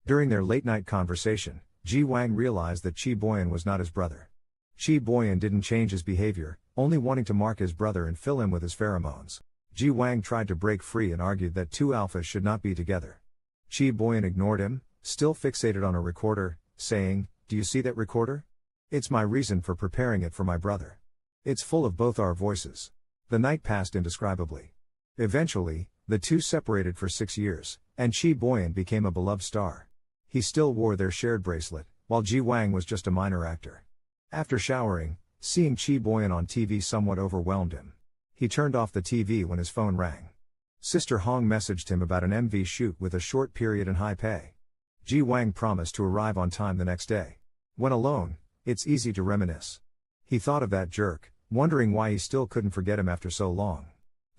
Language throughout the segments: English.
During their late-night conversation, Ji Wang realized that Chi Boyan was not his brother. Chi Boyan didn't change his behavior, only wanting to mark his brother and fill him with his pheromones. Ji Wang tried to break free and argued that two alphas should not be together. Chi Boyan ignored him, still fixated on a recorder, saying, "Do you see that recorder? It's my reason for preparing it for my brother. It's full of both our voices." The night passed indescribably. Eventually, the two separated for 6 years, and Chi Boyan became a beloved star. He still wore their shared bracelet, while Ji Wang was just a minor actor. After showering, seeing Chi Boyan on TV somewhat overwhelmed him. He turned off the TV when his phone rang. Sister Hong messaged him about an MV shoot with a short period and high pay. Ji Wang promised to arrive on time the next day. When alone, it's easy to reminisce. He thought of that jerk, wondering why he still couldn't forget him after so long.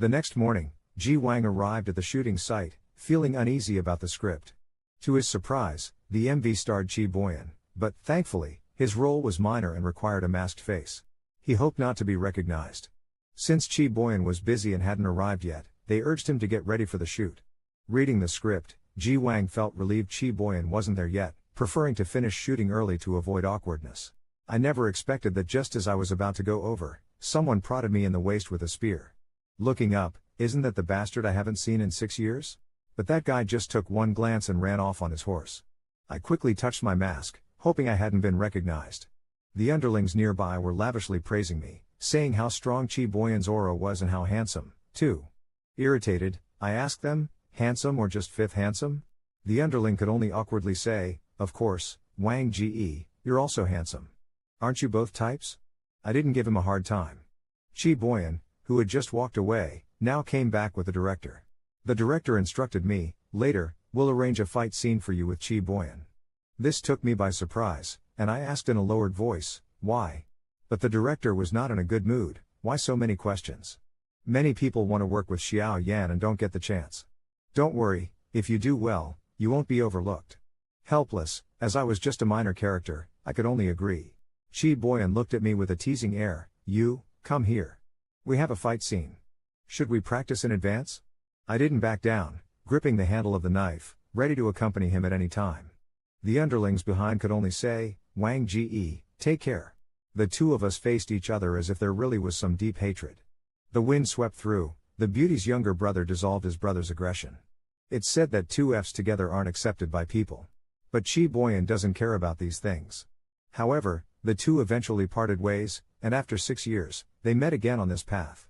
The next morning, Ji Wang arrived at the shooting site, feeling uneasy about the script. To his surprise, the MV starred Chi Boyan, but, thankfully, his role was minor and required a masked face. He hoped not to be recognized. Since Chi Boyan was busy and hadn't arrived yet, they urged him to get ready for the shoot. Reading the script, Ji Wang felt relieved Chi Boyan wasn't there yet, preferring to finish shooting early to avoid awkwardness. "I never expected that just as I was about to go over, someone prodded me in the waist with a spear. Looking up, isn't that the bastard I haven't seen in 6 years? But that guy just took one glance and ran off on his horse. I quickly touched my mask, hoping I hadn't been recognized. The underlings nearby were lavishly praising me, saying how strong Chi Boyan's aura was and how handsome, too. Irritated, I asked them, handsome or just fifth handsome? The underling could only awkwardly say, of course, Wang Ge, you're also handsome. Aren't you both types? I didn't give him a hard time. Chi Boyan, who had just walked away, now came back with the director. The director instructed me, later, we'll arrange a fight scene for you with Chi Boyan. This took me by surprise, and I asked in a lowered voice, why? But the director was not in a good mood. Why so many questions? Many people want to work with Xiao Yan and don't get the chance. Don't worry, if you do well, you won't be overlooked. Helpless, as I was just a minor character, I could only agree. Chi Boyan looked at me with a teasing air, you, come here. We have a fight scene. Should we practice in advance? I didn't back down, gripping the handle of the knife, ready to accompany him at any time. The underlings behind could only say, Wang Ge, take care. The two of us faced each other as if there really was some deep hatred. The wind swept through, the beauty's younger brother dissolved his brother's aggression. It's said that two Fs together aren't accepted by people. But Chi Boyan doesn't care about these things. However, the two eventually parted ways, and after 6 years, they met again on this path.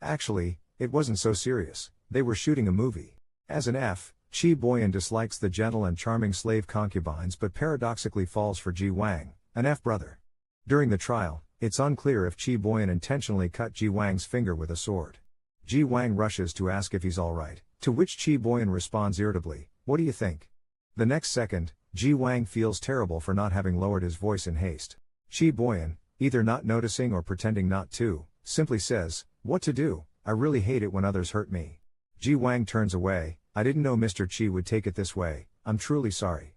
Actually, it wasn't so serious, they were shooting a movie. As an F, Chi Boyan dislikes the gentle and charming slave concubines but paradoxically falls for Ji Wang, an F brother. During the trial, it's unclear if Chi Boyan intentionally cut Ji Wang's finger with a sword. Ji Wang rushes to ask if he's alright, to which Chi Boyan responds irritably, what do you think? The next second, Ji Wang feels terrible for not having lowered his voice in haste. Chi Boyan, either not noticing or pretending not to, simply says, what to do, I really hate it when others hurt me. Ji Wang turns away, I didn't know Mr. Chi would take it this way, I'm truly sorry.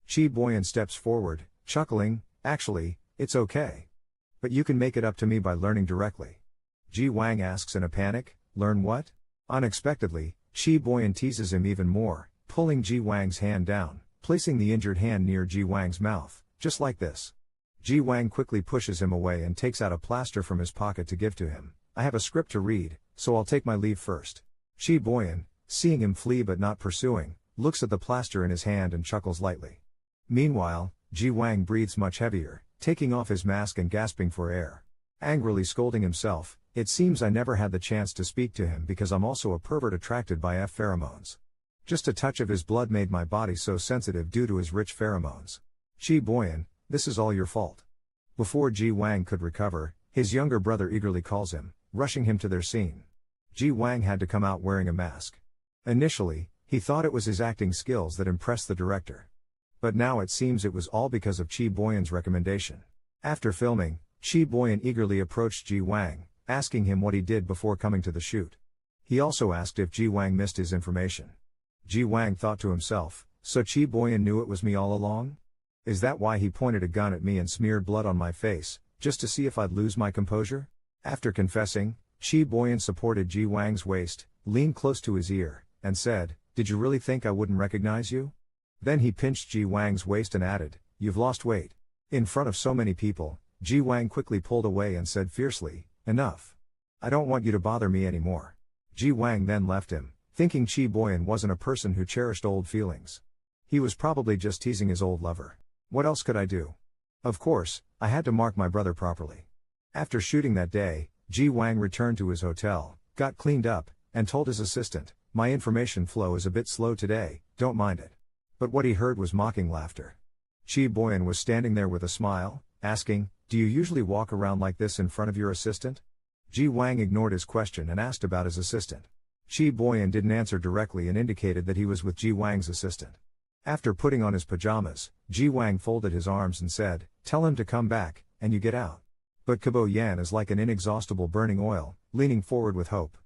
Chi Boyan steps forward, chuckling, actually, it's okay. But you can make it up to me by learning directly. Ji Wang asks in a panic, learn what? Unexpectedly, Chi Boyan teases him even more, pulling Ji Wang's hand down, placing the injured hand near Ji Wang's mouth, just like this. Ji Wang quickly pushes him away and takes out a plaster from his pocket to give to him. I have a script to read, so I'll take my leave first. Chi Boyan, seeing him flee but not pursuing, looks at the plaster in his hand and chuckles lightly. Meanwhile, Ji Wang breathes much heavier, taking off his mask and gasping for air. Angrily scolding himself, it seems I never had the chance to speak to him because I'm also a pervert attracted by F pheromones. Just a touch of his blood made my body so sensitive due to his rich pheromones. Chi Boyan, this is all your fault. Before Ji Wang could recover, his younger brother eagerly calls him, rushing him to their scene. Ji Wang had to come out wearing a mask. Initially, he thought it was his acting skills that impressed the director. But now it seems it was all because of Chi Boyan's recommendation. After filming, Chi Boyan eagerly approached Ji Wang, asking him what he did before coming to the shoot. He also asked if Ji Wang missed his information. Ji Wang thought to himself, so Chi Boyan knew it was me all along? Is that why he pointed a gun at me and smeared blood on my face, just to see if I'd lose my composure? After confessing, Chi Boyan supported Ji Wang's waist, leaned close to his ear, and said, did you really think I wouldn't recognize you? Then he pinched Ji Wang's waist and added, "You've lost weight." In front of so many people, Ji Wang quickly pulled away and said fiercely, "Enough. I don't want you to bother me anymore." Ji Wang then left him, thinking Chi Boyan wasn't a person who cherished old feelings. He was probably just teasing his old lover. What else could I do? Of course, I had to mark my brother properly. After shooting that day, Ji Wang returned to his hotel, got cleaned up, and told his assistant, "My information flow is a bit slow today, don't mind it." But what he heard was mocking laughter. Chi Boyan was standing there with a smile, asking, "Do you usually walk around like this in front of your assistant?" Ji Wang ignored his question and asked about his assistant. Chi Boyan didn't answer directly and indicated that he was with Ji Wang's assistant. After putting on his pajamas, Ji Wang folded his arms and said, "Tell him to come back, and you get out." But Kabo Yan is like an inexhaustible burning oil, leaning forward with hope.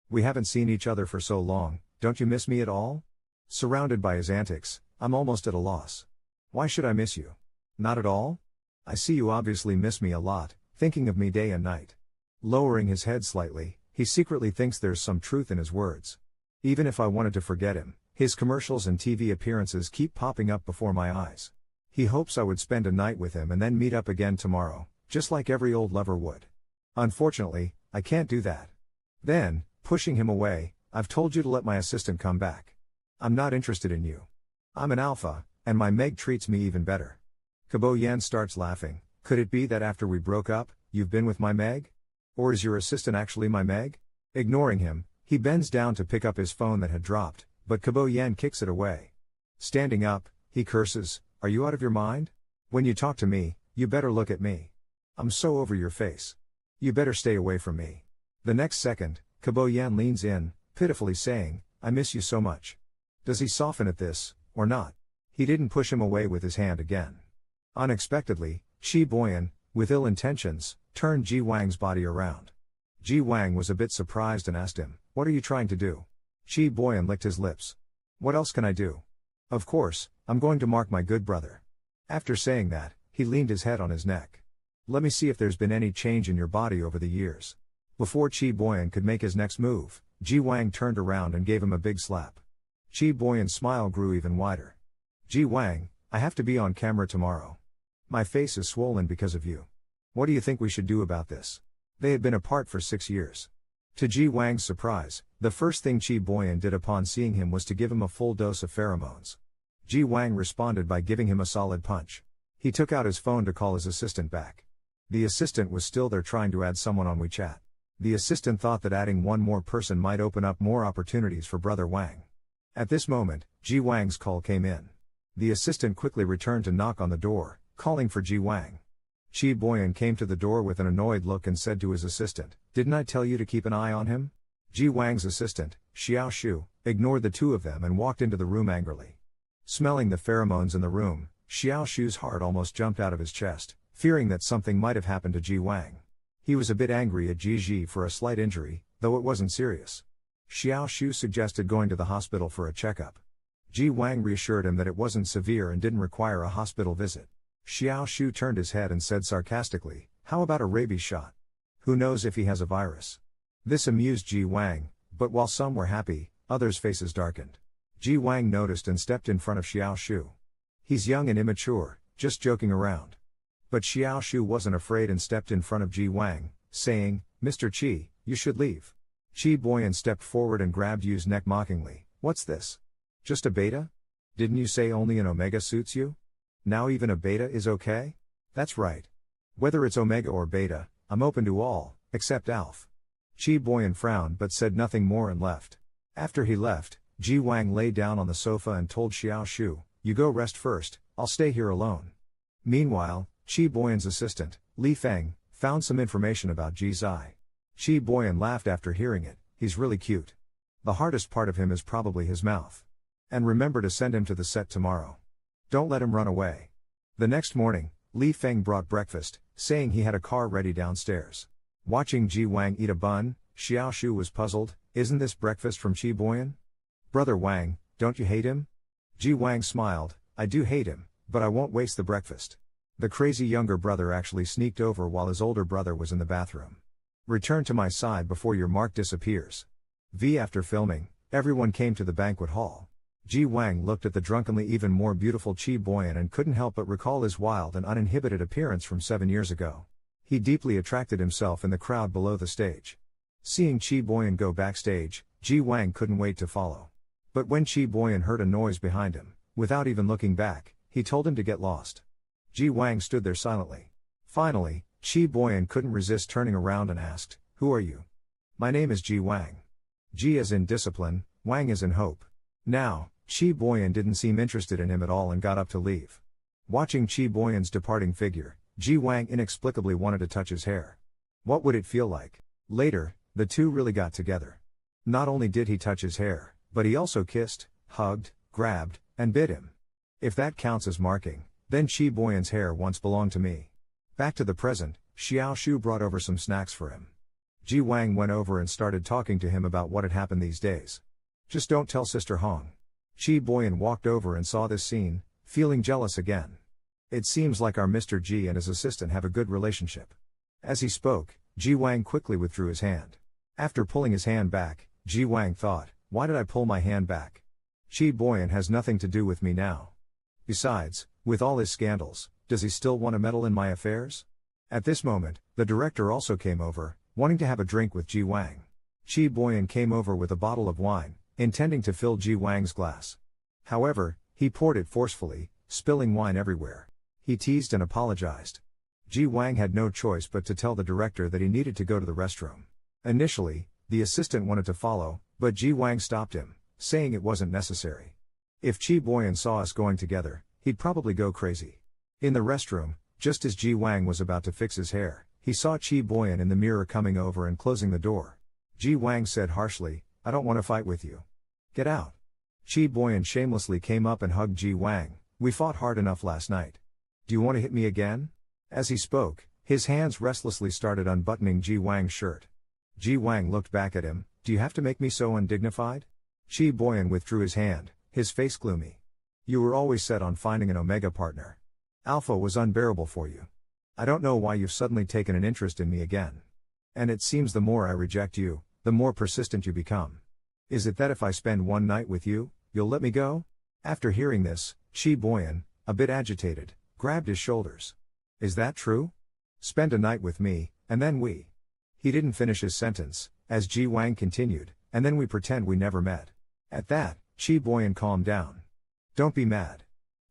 "We haven't seen each other for so long, don't you miss me at all?" Surrounded by his antics, I'm almost at a loss. "Why should I miss you?" "Not at all? I see you obviously miss me a lot, thinking of me day and night." Lowering his head slightly, he secretly thinks there's some truth in his words. Even if I wanted to forget him, his commercials and TV appearances keep popping up before my eyes. He hopes I would spend a night with him and then meet up again tomorrow, just like every old lover would. Unfortunately, I can't do that. Then, pushing him away, "I've told you to let my assistant come back. I'm not interested in you. I'm an alpha, and my Meg treats me even better." Kabo Yan starts laughing. "Could it be that after we broke up, you've been with my Meg? Or is your assistant actually my Meg?" Ignoring him, he bends down to pick up his phone that had dropped, but Kabo Yan kicks it away. Standing up, he curses, "Are you out of your mind? When you talk to me, you better look at me. I'm so over your face. You better stay away from me." The next second, Kabo Yan leans in, pitifully saying, "I miss you so much." Does he soften at this, or not? He didn't push him away with his hand again. Unexpectedly, Chi Boyan, with ill intentions, turned Ji Wang's body around. Ji Wang was a bit surprised and asked him, "What are you trying to do?" Chi Boyan licked his lips. "What else can I do? Of course, I'm going to mark my good brother." After saying that, he leaned his head on his neck. "Let me see if there's been any change in your body over the years." Before Chi Boyan could make his next move, Ji Wang turned around and gave him a big slap. Chi Boyan's smile grew even wider. "Ji Wang, I have to be on camera tomorrow. My face is swollen because of you. What do you think we should do about this?" They had been apart for 6 years. To Ji Wang's surprise, the first thing Chi Boyan did upon seeing him was to give him a full dose of pheromones. Ji Wang responded by giving him a solid punch. He took out his phone to call his assistant back. The assistant was still there trying to add someone on WeChat. The assistant thought that adding one more person might open up more opportunities for Brother Wang. At this moment, Ji Wang's call came in. The assistant quickly returned to knock on the door, calling for Ji Wang. Chi Boyan came to the door with an annoyed look and said to his assistant, "Didn't I tell you to keep an eye on him?" Ji Wang's assistant, Xiao Shu, ignored the two of them and walked into the room angrily. Smelling the pheromones in the room, Xiao Shu's heart almost jumped out of his chest, fearing that something might have happened to Ji Wang. He was a bit angry at Ji Ji for a slight injury, though it wasn't serious. Xiao Shu suggested going to the hospital for a checkup. Ji Wang reassured him that it wasn't severe and didn't require a hospital visit. Xiao Shu turned his head and said sarcastically, "How about a rabies shot? Who knows if he has a virus?" This amused Ji Wang, but while some were happy, others' faces darkened. Ji Wang noticed and stepped in front of Xiao Shu. "He's young and immature, just joking around." But Xiao Shu wasn't afraid and stepped in front of Ji Wang, saying, "Mr. Qi, you should leave." Chi Boyan stepped forward and grabbed Yu's neck mockingly. "What's this? Just a beta? Didn't you say only an omega suits you? Now even a beta is okay?" "That's right. Whether it's omega or beta, I'm open to all, except alpha." Chi Boyan frowned but said nothing more and left. After he left, Ji Wang lay down on the sofa and told Xiao Shu, "You go rest first, I'll stay here alone." Meanwhile, Chi Boyan's assistant, Li Feng, found some information about Ji Zai. Chi Boyan laughed after hearing it. "He's really cute. The hardest part of him is probably his mouth. And remember to send him to the set tomorrow. Don't let him run away." The next morning, Li Feng brought breakfast, saying he had a car ready downstairs. Watching Ji Wang eat a bun, Xiao Shu was puzzled. "Isn't this breakfast from Chi Boyan? Brother Wang, don't you hate him?" Ji Wang smiled, "I do hate him, but I won't waste the breakfast." The crazy younger brother actually sneaked over while his older brother was in the bathroom. "Return to my side before your mark disappears." After filming, everyone came to the banquet hall. Ji Wang looked at the drunkenly even more beautiful Chi Boyan and couldn't help but recall his wild and uninhibited appearance from 7 years ago. He deeply attracted himself in the crowd below the stage. Seeing Chi Boyan go backstage, Ji Wang couldn't wait to follow. But when Chi Boyan heard a noise behind him, without even looking back, he told him to get lost. Ji Wang stood there silently. Finally, Chi Boyan couldn't resist turning around and asked, "Who are you?" "My name is Ji Wang." Ji as in discipline, Wang as in hope. Now, Chi Boyan didn't seem interested in him at all and got up to leave. Watching Chi Boyan's departing figure, Ji Wang inexplicably wanted to touch his hair. What would it feel like? Later, the two really got together. Not only did he touch his hair, but he also kissed, hugged, grabbed, and bit him. If that counts as marking, then Chi Boyan's hair once belonged to me. Back to the present, Xiao Shu brought over some snacks for him. Ji Wang went over and started talking to him about what had happened these days. "Just don't tell Sister Hong." Chi Boyan walked over and saw this scene, feeling jealous again. "It seems like our Mr. Ji and his assistant have a good relationship." As he spoke, Ji Wang quickly withdrew his hand. After pulling his hand back, Ji Wang thought, "Why did I pull my hand back? Chi Boyan has nothing to do with me now. Besides, with all his scandals, does he still want to meddle in my affairs?" At this moment, the director also came over, wanting to have a drink with Ji Wang. Chi Boyan came over with a bottle of wine, intending to fill Ji Wang's glass. However, he poured it forcefully, spilling wine everywhere. He teased and apologized. Ji Wang had no choice but to tell the director that he needed to go to the restroom. Initially, the assistant wanted to follow, but Ji Wang stopped him, saying it wasn't necessary. If Chi Boyan saw us going together, he'd probably go crazy. In the restroom, just as Ji Wang was about to fix his hair, he saw Chi Boyan in the mirror coming over and closing the door. Ji Wang said harshly, "I don't want to fight with you. Get out." Chi Boyan shamelessly came up and hugged Ji Wang. "We fought hard enough last night. Do you want to hit me again?" As he spoke, his hands restlessly started unbuttoning Ji Wang's shirt. Ji Wang looked back at him. "Do you have to make me so undignified?" Chi Boyan withdrew his hand, his face gloomy. "You were always set on finding an Omega partner. Alpha was unbearable for you. I don't know why you've suddenly taken an interest in me again. And it seems the more I reject you, the more persistent you become. Is it that if I spend one night with you, you'll let me go?" After hearing this, Chi Boyan, a bit agitated, grabbed his shoulders. "Is that true? Spend a night with me, and then we..." He didn't finish his sentence, as Ji Wang continued, "And then we pretend we never met." At that, Chi Boyan calmed down. "Don't be mad.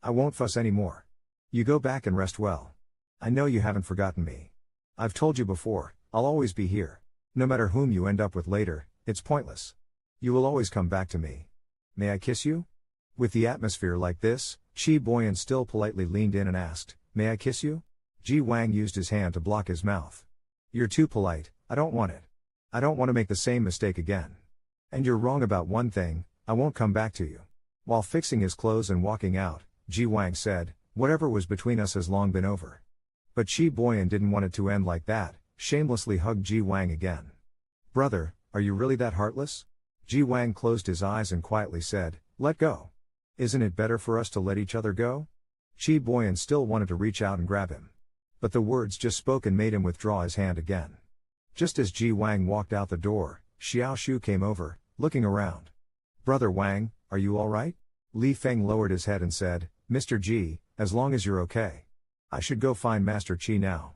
I won't fuss anymore. You go back and rest well. I know you haven't forgotten me. I've told you before, I'll always be here. No matter whom you end up with later, it's pointless. You will always come back to me. May I kiss you?" With the atmosphere like this, Chi Boyan still politely leaned in and asked, "May I kiss you?" Ji Wang used his hand to block his mouth. "You're too polite, I don't want it. I don't want to make the same mistake again. And you're wrong about one thing, I won't come back to you." While fixing his clothes and walking out, Ji Wang said, "Whatever was between us has long been over." But Chi Boyan didn't want it to end like that, shamelessly hugged Ji Wang again. "Brother, are you really that heartless?" Ji Wang closed his eyes and quietly said, "Let go. Isn't it better for us to let each other go?" Chi Boyan still wanted to reach out and grab him. But the words just spoken made him withdraw his hand again. Just as Ji Wang walked out the door, Xiao Shu came over, looking around. "Brother Wang, are you all right?" Li Feng lowered his head and said, "Mr. Ji, as long as you're okay. I should go find Master Qi now."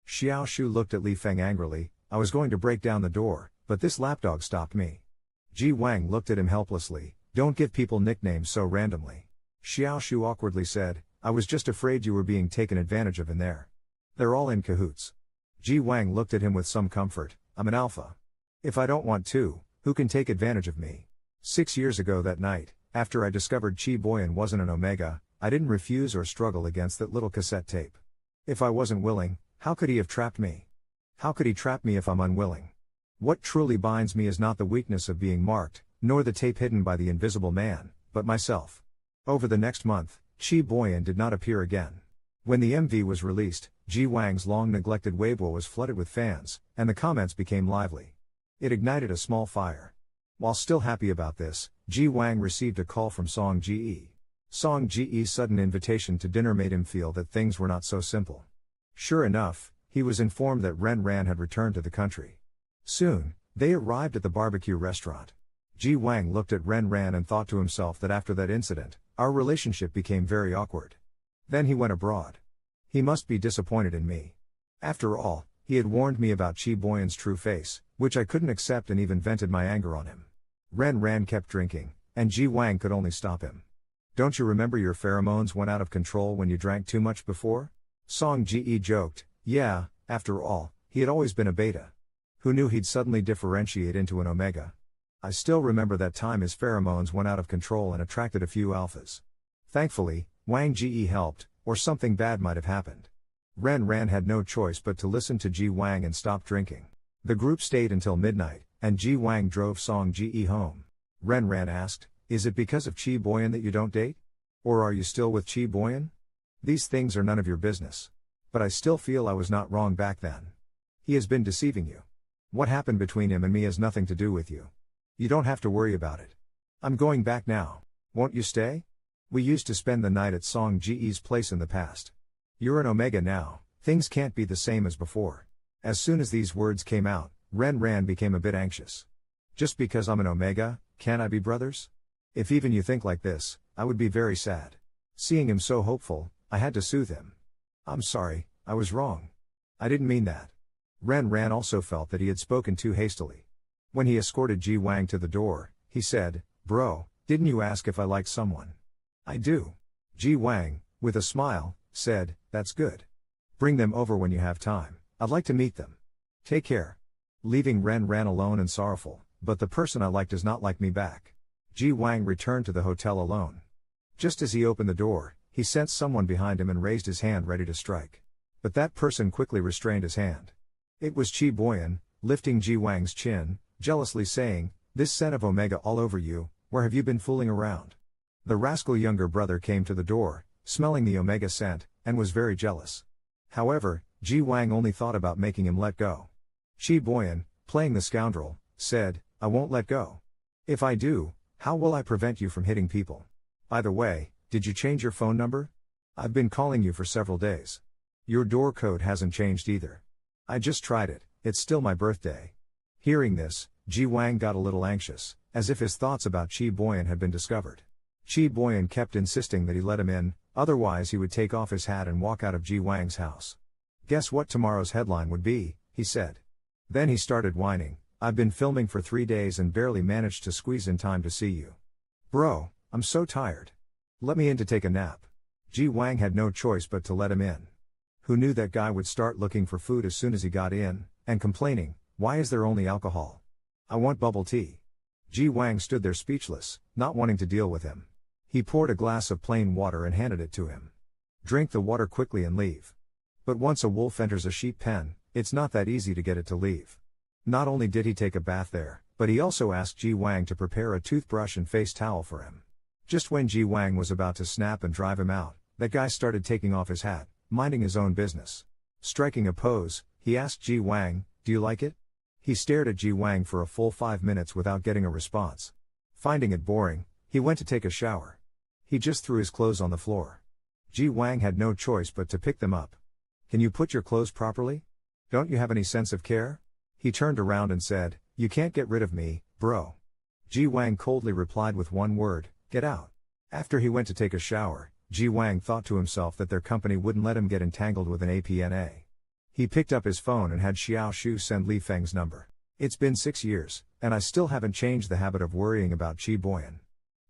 Xiao Shu looked at Li Feng angrily. "I was going to break down the door, but this lapdog stopped me." Ji Wang looked at him helplessly. "Don't give people nicknames so randomly." Xiao Shu awkwardly said, "I was just afraid you were being taken advantage of in there. They're all in cahoots." Ji Wang looked at him with some comfort. "I'm an alpha. If I don't want to, who can take advantage of me?" 6 years ago that night, after I discovered Chi Boyan wasn't an Omega, I didn't refuse or struggle against that little cassette tape. If I wasn't willing, how could he have trapped me? How could he trap me if I'm unwilling? What truly binds me is not the weakness of being marked, nor the tape hidden by the invisible man, but myself. Over the next month, Chi Boyan did not appear again. When the MV was released, Ji Wang's long-neglected Weibo was flooded with fans, and the comments became lively. It ignited a small fire. While still happy about this, Ji Wang received a call from Song Ji. Song Ji's sudden invitation to dinner made him feel that things were not so simple. Sure enough, he was informed that Ren Ran had returned to the country. Soon, they arrived at the barbecue restaurant. Ji Wang looked at Ren Ran and thought to himself that after that incident, our relationship became very awkward. Then he went abroad. He must be disappointed in me. After all, he had warned me about Chi Boyan's true face, which I couldn't accept, and even vented my anger on him. Ren Ran kept drinking, and Ji Wang could only stop him. Don't you remember your pheromones went out of control when you drank too much before? Song Ji joked. Yeah, after all, he had always been a beta. Who knew he'd suddenly differentiate into an omega? I still remember that time his pheromones went out of control and attracted a few alphas. Thankfully, Wang Ji helped, or something bad might have happened. Ren Ran had no choice but to listen to Ji Wang and stop drinking. The group stayed until midnight, and Ji Wang drove Song Ji home. Ren Ran asked, "Is it because of Chi Boyan that you don't date? Or are you still with Chi Boyan? These things are none of your business. But I still feel I was not wrong back then. He has been deceiving you. What happened between him and me has nothing to do with you. You don't have to worry about it. I'm going back now. Won't you stay? We used to spend the night at Song Ji's place in the past. You're an omega now, things can't be the same as before." As soon as these words came out, Ren Ran became a bit anxious. Just because I'm an omega, can't I be brothers? If even you think like this, I would be very sad. Seeing him so hopeful, I had to soothe him. I'm sorry, I was wrong. I didn't mean that. Ren Ran also felt that he had spoken too hastily. When he escorted Ji Wang to the door, he said, "Bro, didn't you ask if I like someone?" "I do." Ji Wang, with a smile, said, "That's good. Bring them over when you have time, I'd like to meet them. Take care." Leaving Ren Ran alone and sorrowful, but the person I like does not like me back. Ji Wang returned to the hotel alone. Just as he opened the door, he sensed someone behind him and raised his hand ready to strike. But that person quickly restrained his hand. It was Chi Boyan, lifting Ji Wang's chin, jealously saying, "This scent of omega all over you, where have you been fooling around?" The rascal younger brother came to the door, smelling the omega scent, and was very jealous. However, Ji Wang only thought about making him let go. Chi Boyan, playing the scoundrel, said, "I won't let go. If I do, how will I prevent you from hitting people? By the way, did you change your phone number? I've been calling you for several days. Your door code hasn't changed either. I just tried it, it's still my birthday." Hearing this, Ji Wang got a little anxious, as if his thoughts about Chi Boyan had been discovered. Chi Boyan kept insisting that he let him in, otherwise he would take off his hat and walk out of Ji Wang's house. "Guess what tomorrow's headline would be," he said. Then he started whining, "I've been filming for 3 days and barely managed to squeeze in time to see you. Bro, I'm so tired. Let me in to take a nap." Ji Wang had no choice but to let him in. Who knew that guy would start looking for food as soon as he got in, and complaining, "Why is there only alcohol? I want bubble tea." Ji Wang stood there speechless, not wanting to deal with him. He poured a glass of plain water and handed it to him. "Drink the water quickly and leave." But once a wolf enters a sheep pen, it's not that easy to get it to leave. Not only did he take a bath there, but he also asked Ji Wang to prepare a toothbrush and face towel for him. Just when Ji Wang was about to snap and drive him out, that guy started taking off his hat, minding his own business. Striking a pose, he asked Ji Wang, "Do you like it?" He stared at Ji Wang for a full 5 minutes without getting a response. Finding it boring, he went to take a shower. He just threw his clothes on the floor. Ji Wang had no choice but to pick them up. "Can you put your clothes properly? Don't you have any sense of care?" He turned around and said, "You can't get rid of me, bro." Ji Wang coldly replied with one word, "Get out." After he went to take a shower, Ji Wang thought to himself that their company wouldn't let him get entangled with an APNA. He picked up his phone and had Xiao Shu send Li Feng's number. "It's been 6 years, and I still haven't changed the habit of worrying about Chi Boyan.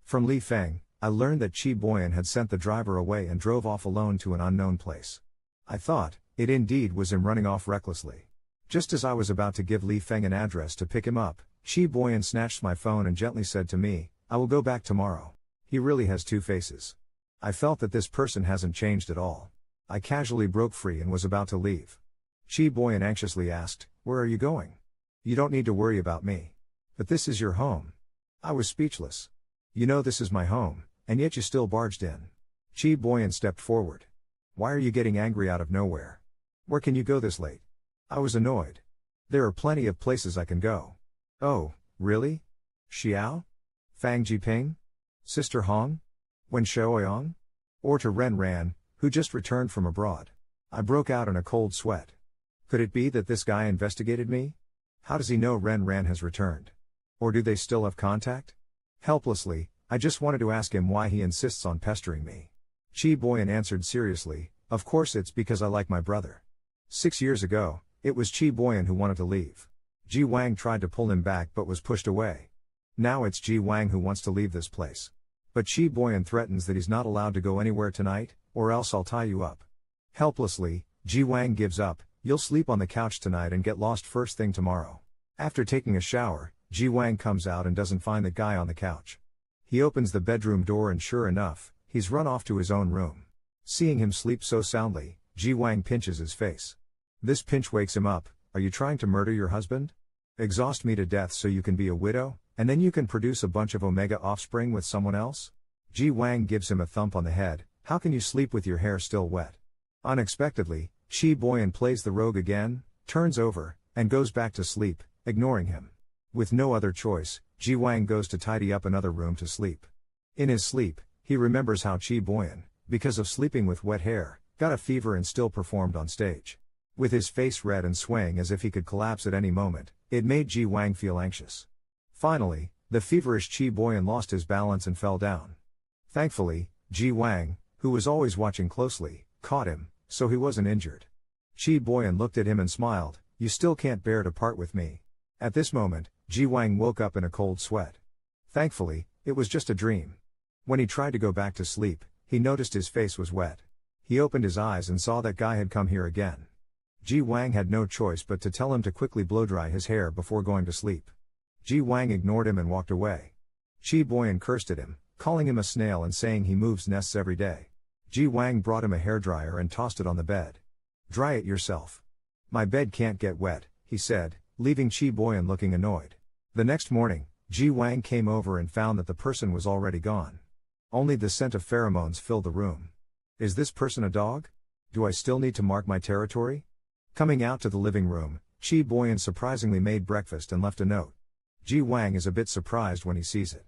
From Li Feng, I learned that Chi Boyan had sent the driver away and drove off alone to an unknown place. I thought, it indeed was him running off recklessly. Just as I was about to give Li Feng an address to pick him up, Chi Boyan snatched my phone and gently said to me, 'I will go back tomorrow.' He really has 2 faces. I felt that this person hasn't changed at all. I casually broke free and was about to leave. Chi Boyan anxiously asked, 'Where are you going?' 'You don't need to worry about me. But this is your home.' I was speechless. 'You know this is my home, and yet you still barged in.' Chi Boyan stepped forward. 'Why are you getting angry out of nowhere? Where can you go this late?' I was annoyed. 'There are plenty of places I can go.' 'Oh, really? Xiao? Fang Jiping? Sister Hong? Wen Shaoyong? Or to Ren Ran, who just returned from abroad?' I broke out in a cold sweat. Could it be that this guy investigated me? How does he know Ren Ran has returned? Or do they still have contact? Helplessly, I just wanted to ask him why he insists on pestering me. Chi Boyan answered seriously, of course it's because I like my brother. 6 years ago, it was Chi Boyan who wanted to leave. Ji Wang tried to pull him back but was pushed away. Now it's Ji Wang who wants to leave this place. But Chi Boyan threatens that he's not allowed to go anywhere tonight, or else I'll tie you up. Helplessly, Ji Wang gives up, you'll sleep on the couch tonight and get lost first thing tomorrow. After taking a shower, Ji Wang comes out and doesn't find the guy on the couch. He opens the bedroom door and sure enough, he's run off to his own room. Seeing him sleep so soundly, Ji Wang pinches his face. This pinch wakes him up, are you trying to murder your husband? Exhaust me to death so you can be a widow, and then you can produce a bunch of omega offspring with someone else? Ji Wang gives him a thump on the head, how can you sleep with your hair still wet? Unexpectedly, Chi Boyan plays the rogue again, turns over, and goes back to sleep, ignoring him. With no other choice, Ji Wang goes to tidy up another room to sleep. In his sleep, he remembers how Chi Boyan, because of sleeping with wet hair, got a fever and still performed on stage. With his face red and swaying as if he could collapse at any moment, it made Ji Wang feel anxious. Finally, the feverish Chi Boyan lost his balance and fell down. Thankfully, Ji Wang, who was always watching closely, caught him, so he wasn't injured. Chi Boyan looked at him and smiled, you still can't bear to part with me. At this moment, Ji Wang woke up in a cold sweat. Thankfully, it was just a dream. When he tried to go back to sleep, he noticed his face was wet. He opened his eyes and saw that guy had come here again. Ji Wang had no choice but to tell him to quickly blow-dry his hair before going to sleep. Ji Wang ignored him and walked away. Chi Boyan cursed at him, calling him a snail and saying he moves nests every day. Ji Wang brought him a hairdryer and tossed it on the bed. Dry it yourself. My bed can't get wet, he said, leaving Chi Boyan looking annoyed. The next morning, Ji Wang came over and found that the person was already gone. Only the scent of pheromones filled the room. Is this person a dog? Do I still need to mark my territory? Coming out to the living room, Chi Boyan surprisingly made breakfast and left a note. Ji Wang is a bit surprised when he sees it.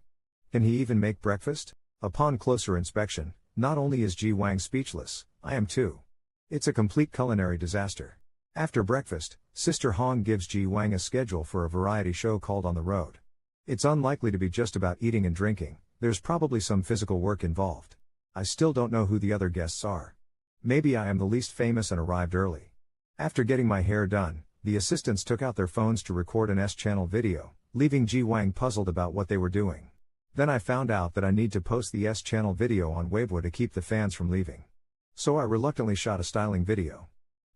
Can he even make breakfast? Upon closer inspection, not only is Ji Wang speechless, I am too. It's a complete culinary disaster. After breakfast, Sister Hong gives Ji Wang a schedule for a variety show called On the Road. It's unlikely to be just about eating and drinking, there's probably some physical work involved. I still don't know who the other guests are. Maybe I am the least famous and arrived early. After getting my hair done, the assistants took out their phones to record an S-channel video, leaving Ji Wang puzzled about what they were doing. Then I found out that I need to post the S-channel video on Weibo to keep the fans from leaving. So I reluctantly shot a styling video.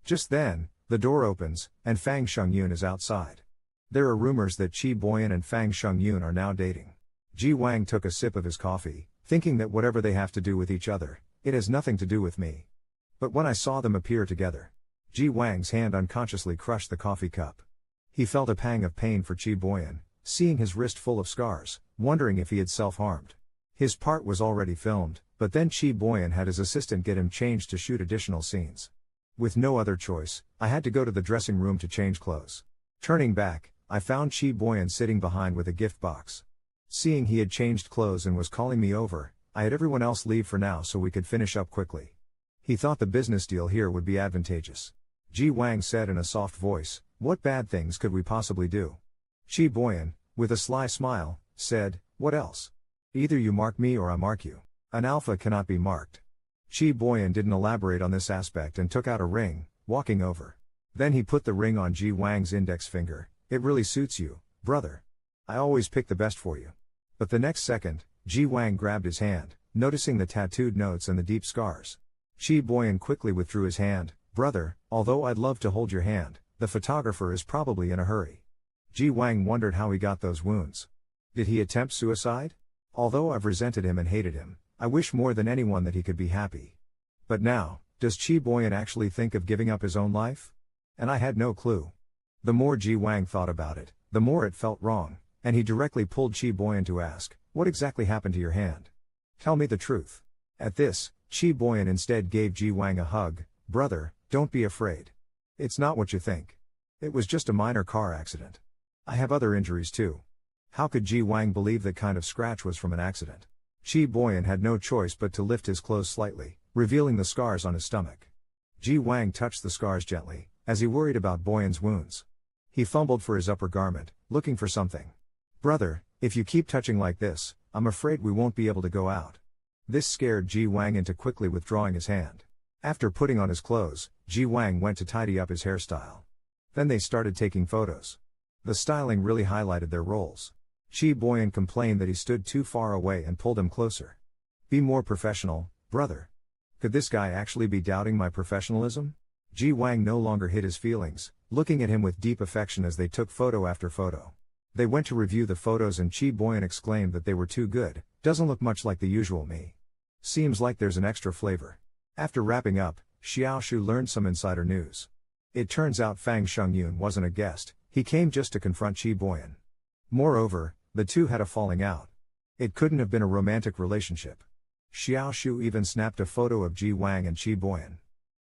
Just then, the door opens, and Fang Shungyun is outside. There are rumors that Chi Boyan and Fang Shungyun are now dating. Ji Wang took a sip of his coffee, thinking that whatever they have to do with each other, it has nothing to do with me. But when I saw them appear together, Ji Wang's hand unconsciously crushed the coffee cup. He felt a pang of pain for Chi Boyan, seeing his wrist full of scars, wondering if he had self-harmed. His part was already filmed, but then Chi Boyan had his assistant get him changed to shoot additional scenes. With no other choice, I had to go to the dressing room to change clothes. Turning back, I found Chi Boyan sitting behind with a gift box. Seeing he had changed clothes and was calling me over, I had everyone else leave for now so we could finish up quickly. He thought the business deal here would be advantageous. Ji Wang said in a soft voice, what bad things could we possibly do? Chi Boyan, with a sly smile, said, what else? Either you mark me or I mark you. An alpha cannot be marked. Chi Boyan didn't elaborate on this aspect and took out a ring, walking over. Then he put the ring on Ji Wang's index finger. It really suits you, brother. I always pick the best for you. But the next second, Ji Wang grabbed his hand, noticing the tattooed notes and the deep scars. Chi Boyan quickly withdrew his hand. Brother, although I'd love to hold your hand, the photographer is probably in a hurry. Ji Wang wondered how he got those wounds. Did he attempt suicide? Although I've resented him and hated him, I wish more than anyone that he could be happy. But now, does Chi Boyan actually think of giving up his own life? And I had no clue. The more Ji Wang thought about it, the more it felt wrong, and he directly pulled Chi Boyan to ask, what exactly happened to your hand? Tell me the truth. At this, Chi Boyan instead gave Ji Wang a hug. Brother, don't be afraid. It's not what you think. It was just a minor car accident. I have other injuries too. How could Ji Wang believe that kind of scratch was from an accident? Chi Boyan had no choice but to lift his clothes slightly, revealing the scars on his stomach. Ji Wang touched the scars gently, as he worried about Boyan's wounds. He fumbled for his upper garment, looking for something. Brother, if you keep touching like this, I'm afraid we won't be able to go out. This scared Ji Wang into quickly withdrawing his hand. After putting on his clothes, Ji Wang went to tidy up his hairstyle. Then they started taking photos. The styling really highlighted their roles. Chi Boyan complained that he stood too far away and pulled him closer. Be more professional, brother. Could this guy actually be doubting my professionalism? Ji Wang no longer hid his feelings, looking at him with deep affection as they took photo after photo. They went to review the photos and Chi Boyan exclaimed that they were too good, doesn't look much like the usual me. Seems like there's an extra flavor. After wrapping up, Xiao Shu learned some insider news. It turns out Fang Shungyun wasn't a guest, he came just to confront Chi Boyan. Moreover, the two had a falling out. It couldn't have been a romantic relationship. Xiao Shu even snapped a photo of Ji Wang and Chi Boyan.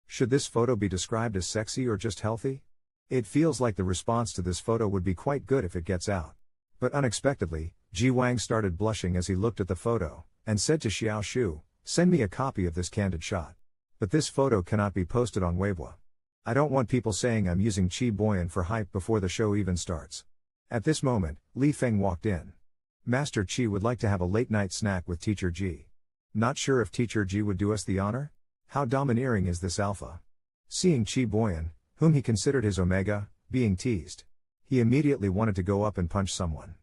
Should this photo be described as sexy or just healthy? It feels like the response to this photo would be quite good if it gets out. But unexpectedly, Ji Wang started blushing as he looked at the photo, and said to Xiao Shu, "Send me a copy of this candid shot. But this photo cannot be posted on Weibo. I don't want people saying I'm using Chi Boyan for hype before the show even starts." At this moment, Li Feng walked in. Master Chi would like to have a late-night snack with Teacher Ji. Not sure if Teacher Ji would do us the honor? How domineering is this alpha? Seeing Chi Boyan, whom he considered his omega, being teased, he immediately wanted to go up and punch someone.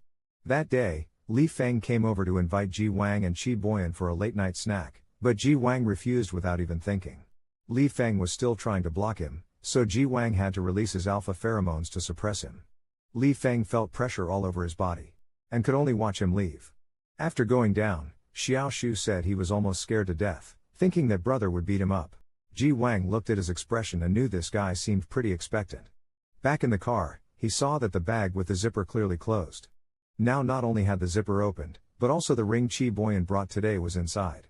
That day, Li Feng came over to invite Ji Wang and Chi Boyan for a late-night snack, but Ji Wang refused without even thinking. Li Feng was still trying to block him, so Ji Wang had to release his alpha pheromones to suppress him. Li Feng felt pressure all over his body, and could only watch him leave. After going down, Xiao Shu said he was almost scared to death, thinking that brother would beat him up. Ji Wang looked at his expression and knew this guy seemed pretty expectant. Back in the car, he saw that the bag with the zipper clearly closed. Now not only had the zipper opened, but also the ring Chi Boyan brought today was inside.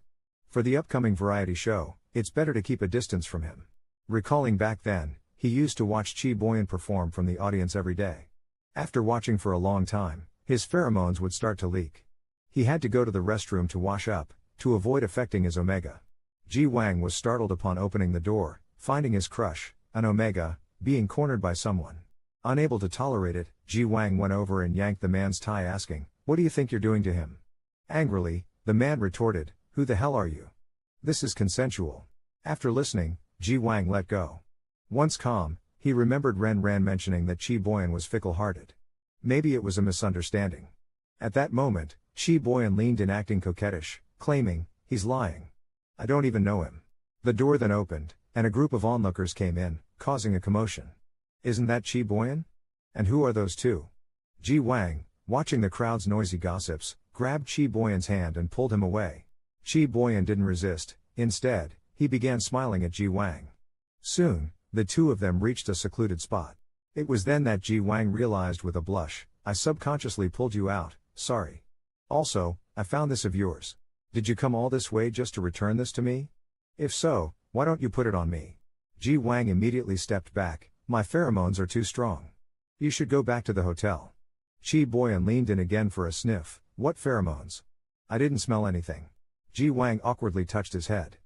For the upcoming variety show, it's better to keep a distance from him. Recalling back then, he used to watch Chi Boyan perform from the audience every day. After watching for a long time, his pheromones would start to leak. He had to go to the restroom to wash up, to avoid affecting his omega. Ji Wang was startled upon opening the door, finding his crush, an omega, being cornered by someone. Unable to tolerate it, Ji Wang went over and yanked the man's tie asking, "What do you think you're doing to him?" Angrily, the man retorted, "Who the hell are you? This is consensual." After listening, Ji Wang let go. Once calm, he remembered Ren Ran mentioning that Chi Boyan was fickle-hearted. Maybe it was a misunderstanding. At that moment, Chi Boyan leaned in acting coquettish, claiming, "He's lying. I don't even know him." The door then opened, and a group of onlookers came in, causing a commotion. "Isn't that Chi Boyan? And who are those two?" Ji Wang, watching the crowd's noisy gossips, grabbed Chi Boyan's hand and pulled him away. Chi Boyan didn't resist, instead, he began smiling at Ji Wang. Soon, the two of them reached a secluded spot. It was then that Ji Wang realized with a blush, "I subconsciously pulled you out, sorry. Also, I found this of yours. Did you come all this way just to return this to me? If so, why don't you put it on me?" Ji Wang immediately stepped back, "My pheromones are too strong. You should go back to the hotel." Chi Boyan leaned in again for a sniff. "What pheromones? I didn't smell anything." Ji Wang awkwardly touched his head.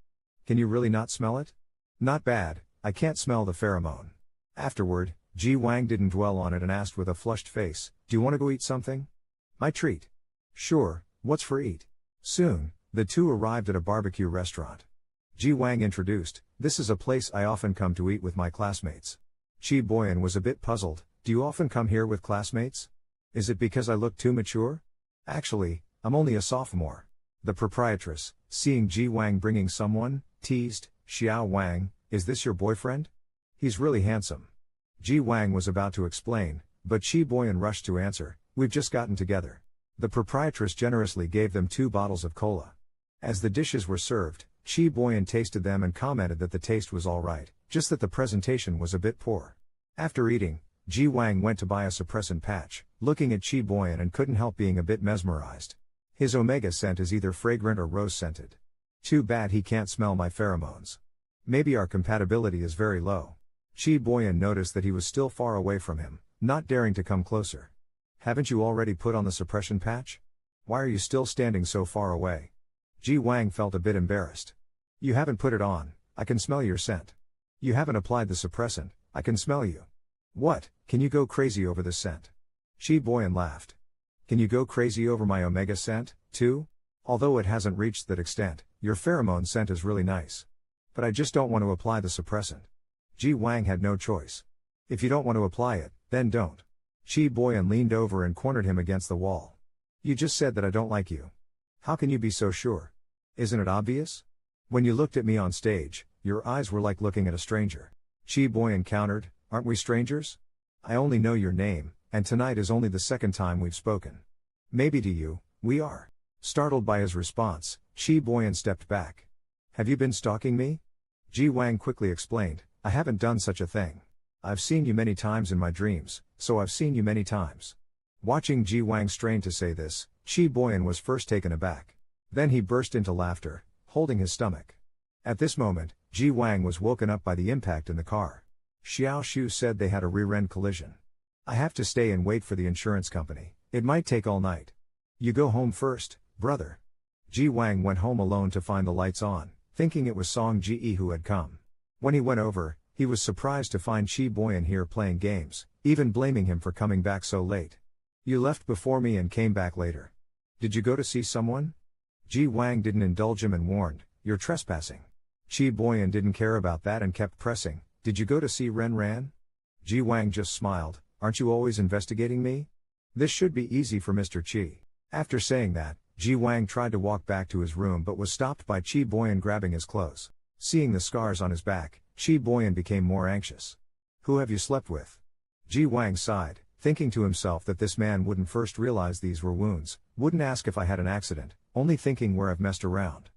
"Can you really not smell it?" "Not bad, I can't smell the pheromone." Afterward, Ji Wang didn't dwell on it and asked with a flushed face, "Do you want to go eat something?" "My treat." "Sure, what's for eat?" Soon, the two arrived at a barbecue restaurant. Ji Wang introduced, "This is a place I often come to eat with my classmates." Chi Boyan was a bit puzzled, "Do you often come here with classmates? Is it because I look too mature?" "Actually, I'm only a sophomore." The proprietress, seeing Ji Wang bringing someone, teased, "Xiao Wang, is this your boyfriend? He's really handsome." Ji Wang was about to explain, but Chi Boyan rushed to answer, "We've just gotten together." The proprietress generously gave them 2 bottles of cola. As the dishes were served, Chi Boyan tasted them and commented that the taste was alright, just that the presentation was a bit poor. After eating, Ji Wang went to buy a suppressant patch, looking at Chi Boyan and couldn't help being a bit mesmerized. His omega scent is either fragrant or rose-scented. Too bad he can't smell my pheromones. Maybe our compatibility is very low. Chi Boyan noticed that he was still far away from him, not daring to come closer. "Haven't you already put on the suppression patch? Why are you still standing so far away?" Ji Wang felt a bit embarrassed. "You haven't put it on, I can smell your scent. You haven't applied the suppressant, I can smell you. What, can you go crazy over this scent?" Chi Boyan laughed. Can you go crazy over my omega scent, too? Although it hasn't reached that extent, your pheromone scent is really nice. But I just don't want to apply the suppressant. Ji Wang had no choice. If you don't want to apply it, then don't. Chi Boyan leaned over and cornered him against the wall. You just said that I don't like you. How can you be so sure? Isn't it obvious? When you looked at me on stage, your eyes were like looking at a stranger. Chi Boyan countered, aren't we strangers? I only know your name, and tonight is only the second time we've spoken. Maybe to you, we are. Startled by his response, Chi Boyan stepped back. Have you been stalking me? Ji Wang quickly explained, I haven't done such a thing. I've seen you many times in my dreams, so I've seen you many times. Watching Ji Wang strain to say this, Chi Boyan was first taken aback. Then he burst into laughter, holding his stomach. At this moment, Ji Wang was woken up by the impact in the car. Xiao Shu said they had a rear-end collision. I have to stay and wait for the insurance company. It might take all night. You go home first, brother. Ji Wang went home alone to find the lights on, thinking it was Song Ji who had come. When he went over, he was surprised to find Chi Boyan here playing games, even blaming him for coming back so late. You left before me and came back later. Did you go to see someone? Ji Wang didn't indulge him and warned, you're trespassing. Chi Boyan didn't care about that and kept pressing, did you go to see Ren Ran? Ji Wang just smiled, aren't you always investigating me? This should be easy for Mr. Chi. After saying that, Ji Wang tried to walk back to his room but was stopped by Chi Boyan grabbing his clothes. Seeing the scars on his back, Chi Boyan became more anxious. Who have you slept with? Ji Wang sighed, thinking to himself that this man wouldn't first realize these were wounds, wouldn't ask if I had an accident, only thinking where I've messed around.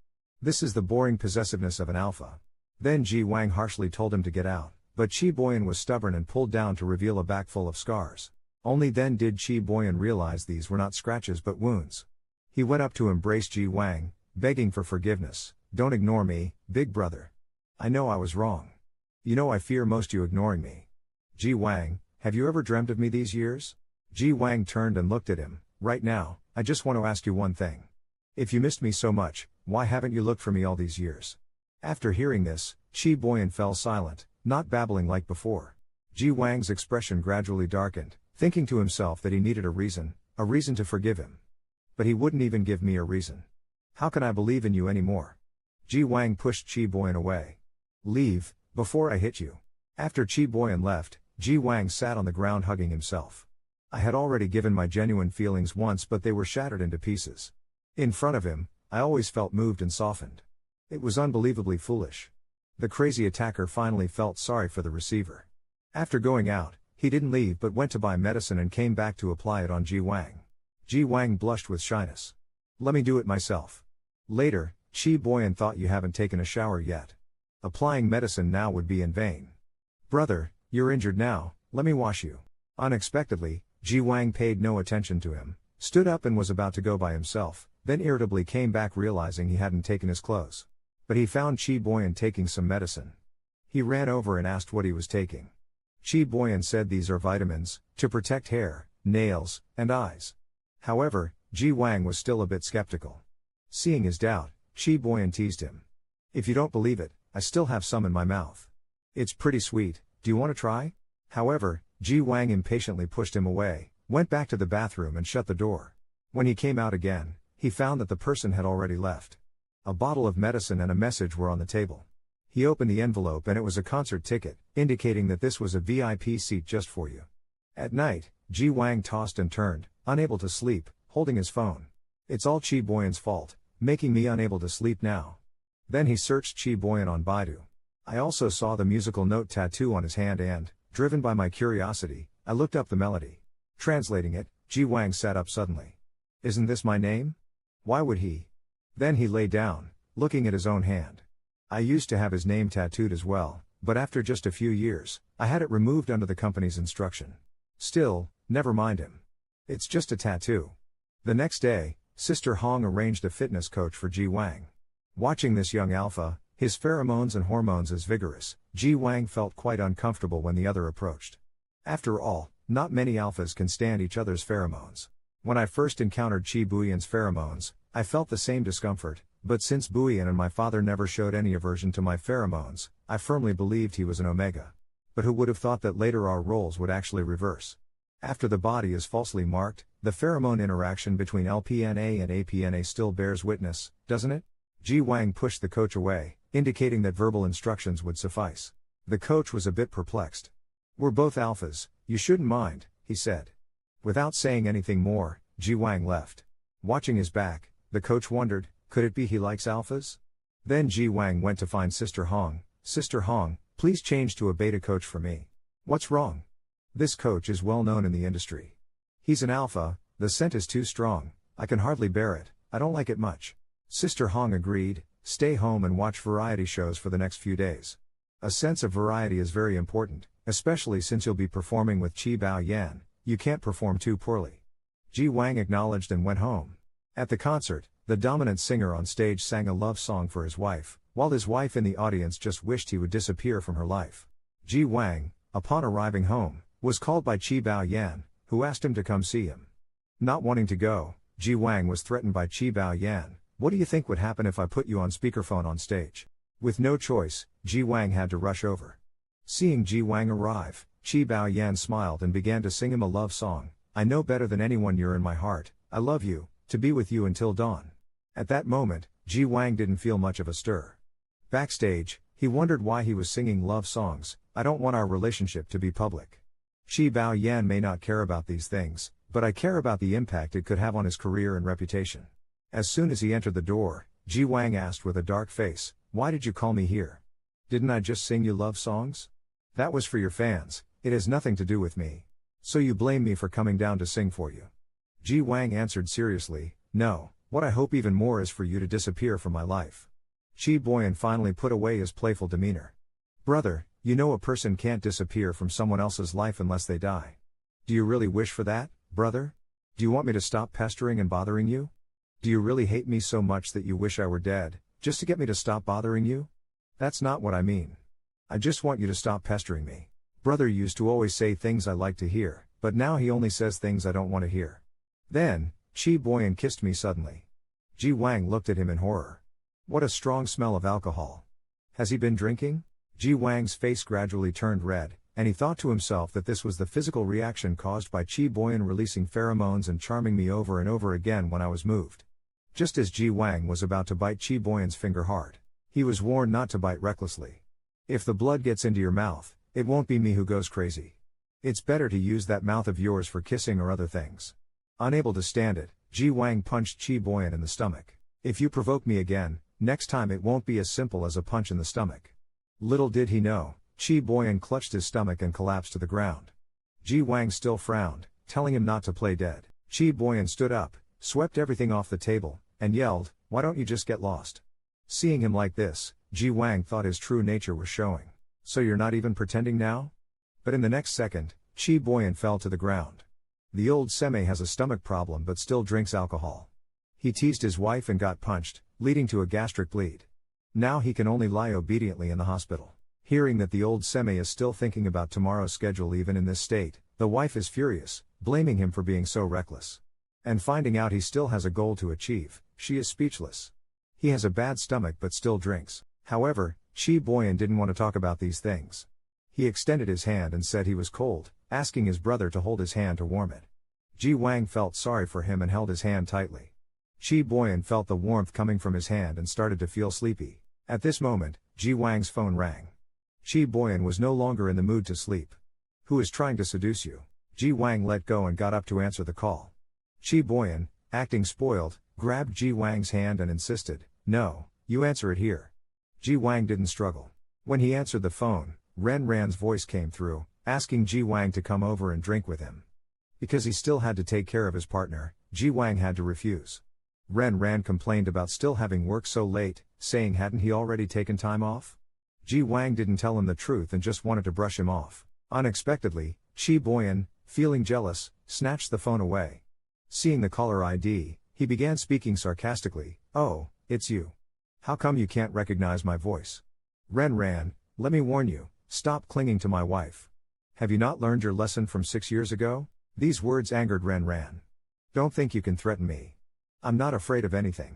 This is the boring possessiveness of an alpha. Then Ji Wang harshly told him to get out, but Chi Boyan was stubborn and pulled down to reveal a back full of scars. Only then did Chi Boyan realize these were not scratches but wounds. He went up to embrace Ji Wang, begging for forgiveness, don't ignore me, big brother. I know I was wrong. You know I fear most you ignoring me. Ji Wang, have you ever dreamt of me these years? Ji Wang turned and looked at him, right now, I just want to ask you one thing. If you missed me so much, why haven't you looked for me all these years? After hearing this, Chi Boyan fell silent, not babbling like before. Ji Wang's expression gradually darkened, thinking to himself that he needed a reason to forgive him. But he wouldn't even give me a reason. How can I believe in you anymore? Ji Wang pushed Chi Boyan away. Leave, before I hit you. After Chi Boyan left, Ji Wang sat on the ground hugging himself. I had already given my genuine feelings once but they were shattered into pieces. In front of him, I always felt moved and softened. It was unbelievably foolish. The crazy attacker finally felt sorry for the receiver. After going out, he didn't leave but went to buy medicine and came back to apply it on Ji Wang. Ji Wang blushed with shyness. Let me do it myself. Later, Chi Boyan thought you haven't taken a shower yet. Applying medicine now would be in vain. Brother, you're injured now, let me wash you. Unexpectedly, Ji Wang paid no attention to him, stood up and was about to go by himself, then irritably came back realizing he hadn't taken his clothes. But he found Chi Boyan taking some medicine. He ran over and asked what he was taking. Chi Boyan said these are vitamins, to protect hair, nails, and eyes. However, Ji Wang was still a bit skeptical. Seeing his doubt, Chi Boyan teased him. If you don't believe it, I still have some in my mouth. It's pretty sweet, do you want to try? However, Ji Wang impatiently pushed him away, went back to the bathroom and shut the door. When he came out again, he found that the person had already left. A bottle of medicine and a message were on the table. He opened the envelope and it was a concert ticket, indicating that this was a VIP seat just for you. At night, Ji Wang tossed and turned, unable to sleep, holding his phone. It's all Chi Boyan's fault, making me unable to sleep now. Then he searched Chi Boyan on Baidu. I also saw the musical note tattoo on his hand and, driven by my curiosity, I looked up the melody. Translating it, Ji Wang sat up suddenly. Isn't this my name? Why would he? Then he lay down, looking at his own hand. I used to have his name tattooed as well, but after just a few years, I had it removed under the company's instruction. Still, never mind him. It's just a tattoo. The next day, Sister Hong arranged a fitness coach for Ji Wang. Watching this young alpha, his pheromones and hormones as vigorous, Ji Wang felt quite uncomfortable when the other approached. After all, not many alphas can stand each other's pheromones. When I first encountered Chi Boyan's pheromones, I felt the same discomfort, but since Boyan and my father never showed any aversion to my pheromones, I firmly believed he was an omega. But who would have thought that later our roles would actually reverse? After the body is falsely marked, the pheromone interaction between LPNA and APNA still bears witness, doesn't it? Ji Wang pushed the coach away, indicating that verbal instructions would suffice. The coach was a bit perplexed. "We're both alphas, you shouldn't mind," he said. Without saying anything more, Ji Wang left. Watching his back, the coach wondered, could it be he likes alphas? Then Ji Wang went to find Sister Hong. "Sister Hong, please change to a beta coach for me." "What's wrong?" "This coach is well known in the industry. He's an alpha, the scent is too strong, I can hardly bear it, I don't like it much." Sister Hong agreed. "Stay home and watch variety shows for the next few days. A sense of variety is very important, especially since you'll be performing with Qi Bao Yan, you can't perform too poorly." Ji Wang acknowledged and went home. At the concert, the dominant singer on stage sang a love song for his wife, while his wife in the audience just wished he would disappear from her life. Ji Wang, upon arriving home, was called by Qi Bao Yan, who asked him to come see him. Not wanting to go, Ji Wang was threatened by Qi Bao Yan. "What do you think would happen if I put you on speakerphone on stage?" With no choice, Ji Wang had to rush over. Seeing Ji Wang arrive, Qi Bao Yan smiled and began to sing him a love song. "I know better than anyone you're in my heart, I love you, to be with you until dawn." At that moment, Ji Wang didn't feel much of a stir. Backstage, he wondered why he was singing love songs. "I don't want our relationship to be public. Qi Bao Yan may not care about these things, but I care about the impact it could have on his career and reputation." As soon as he entered the door, Ji Wang asked with a dark face, "Why did you call me here? Didn't I just sing you love songs? That was for your fans, it has nothing to do with me. So you blame me for coming down to sing for you?" Ji Wang answered seriously, "No, what I hope even more is for you to disappear from my life." Qi Boyan finally put away his playful demeanor. "Brother, you know a person can't disappear from someone else's life unless they die. Do you really wish for that, brother? Do you want me to stop pestering and bothering you? Do you really hate me so much that you wish I were dead, just to get me to stop bothering you? That's not what I mean. I just want you to stop pestering me. Brother used to always say things I like to hear, but now he only says things I don't want to hear." Then, Qi Boyan kissed me suddenly. Ji Wang looked at him in horror. "What a strong smell of alcohol. Has he been drinking?" Ji Wang's face gradually turned red, and he thought to himself that this was the physical reaction caused by Qi Boyan releasing pheromones and charming me over and over again when I was moved. Just as Ji Wang was about to bite Qi Boyan's finger hard, he was warned not to bite recklessly. "If the blood gets into your mouth, it won't be me who goes crazy. It's better to use that mouth of yours for kissing or other things." Unable to stand it, Ji Wang punched Qi Boyan in the stomach. "If you provoke me again, next time it won't be as simple as a punch in the stomach." Little did he know, Qi Boyan clutched his stomach and collapsed to the ground. Ji Wang still frowned, telling him not to play dead. Qi Boyan stood up, swept everything off the table, and yelled, "Why don't you just get lost?" Seeing him like this, Ji Wang thought his true nature was showing. "So you're not even pretending now?" But in the next second, Qi Boyan fell to the ground. The old Seme has a stomach problem but still drinks alcohol. He teased his wife and got punched, leading to a gastric bleed. Now he can only lie obediently in the hospital. Hearing that the old Seme is still thinking about tomorrow's schedule even in this state, the wife is furious, blaming him for being so reckless. And finding out he still has a goal to achieve, she is speechless. He has a bad stomach but still drinks. However, Qi Boyan didn't want to talk about these things. He extended his hand and said he was cold, asking his brother to hold his hand to warm it. Ji Wang felt sorry for him and held his hand tightly. Qi Boyan felt the warmth coming from his hand and started to feel sleepy. At this moment, Ji Wang's phone rang. Qi Boyan was no longer in the mood to sleep. "Who is trying to seduce you?" Ji Wang let go and got up to answer the call. Qi Boyan, acting spoiled, grabbed Ji Wang's hand and insisted, "No, you answer it here." Ji Wang didn't struggle. When he answered the phone, Ren Ran's voice came through, asking Ji Wang to come over and drink with him. Because he still had to take care of his partner, Ji Wang had to refuse. Ren Ran complained about still having work so late, saying hadn't he already taken time off? Ji Wang didn't tell him the truth and just wanted to brush him off. Unexpectedly, Qi Boyan, feeling jealous, snatched the phone away. Seeing the caller ID, he began speaking sarcastically, "Oh, it's you. How come you can't recognize my voice? Ren Ran, let me warn you, stop clinging to my wife. Have you not learned your lesson from 6 years ago?" These words angered Ren Ran. "Don't think you can threaten me. I'm not afraid of anything."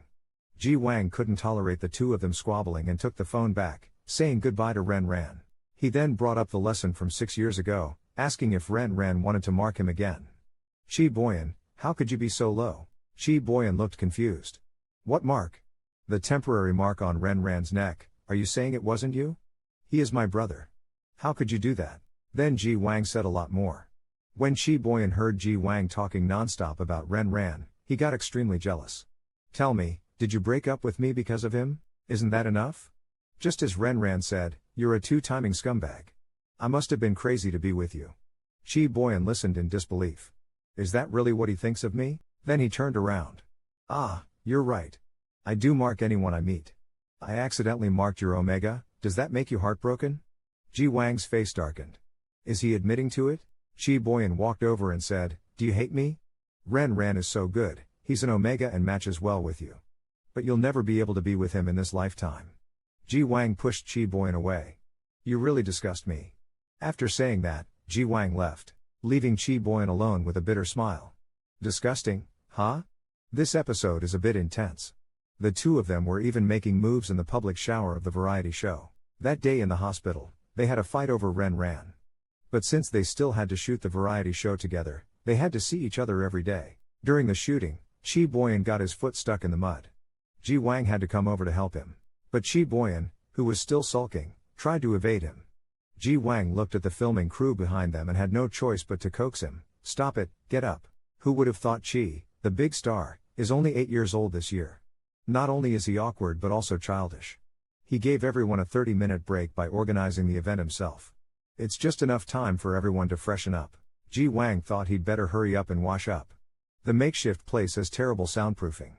Ji Wang couldn't tolerate the two of them squabbling and took the phone back, saying goodbye to Ren Ran. He then brought up the lesson from 6 years ago, asking if Ren Ren wanted to mark him again. Chi Boyan, how could you be so low? Chi Boyan looked confused. What mark? The temporary mark on Ren Ren's neck. Are you saying it wasn't you? He is my brother. How could you do that? Then Ji Wang said a lot more. When Chi Boyan heard Ji Wang talking nonstop about Ren Ren, he got extremely jealous. Tell me, did you break up with me because of him? Isn't that enough? Just as Ren Ren said, you're a two-timing scumbag. I must have been crazy to be with you. Chi Boyan listened in disbelief. Is that really what he thinks of me? Then he turned around. Ah, you're right. I do mark anyone I meet. I accidentally marked your Omega. Does that make you heartbroken? Ji Wang's face darkened. Is he admitting to it? Chi Boyan walked over and said, do you hate me? Ren Ren is so good, he's an Omega and matches well with you. But you'll never be able to be with him in this lifetime. Ji Wang pushed Chi Boyan away. You really disgust me. After saying that, Ji Wang left, leaving Chi Boyan alone with a bitter smile. Disgusting, huh? This episode is a bit intense. The two of them were even making moves in the public shower of the variety show. That day in the hospital, they had a fight over Ren Ren. But since they still had to shoot the variety show together, they had to see each other every day. During the shooting, Chi Boyan got his foot stuck in the mud. Ji Wang had to come over to help him. But Chi Boyan, who was still sulking, tried to evade him. Ji Wang looked at the filming crew behind them and had no choice but to coax him. Stop it, get up. Who would have thought Chi, the big star, is only 8 years old this year? Not only is he awkward but also childish. He gave everyone a 30-minute break by organizing the event himself. It's just enough time for everyone to freshen up. Ji Wang thought he'd better hurry up and wash up. The makeshift place has terrible soundproofing.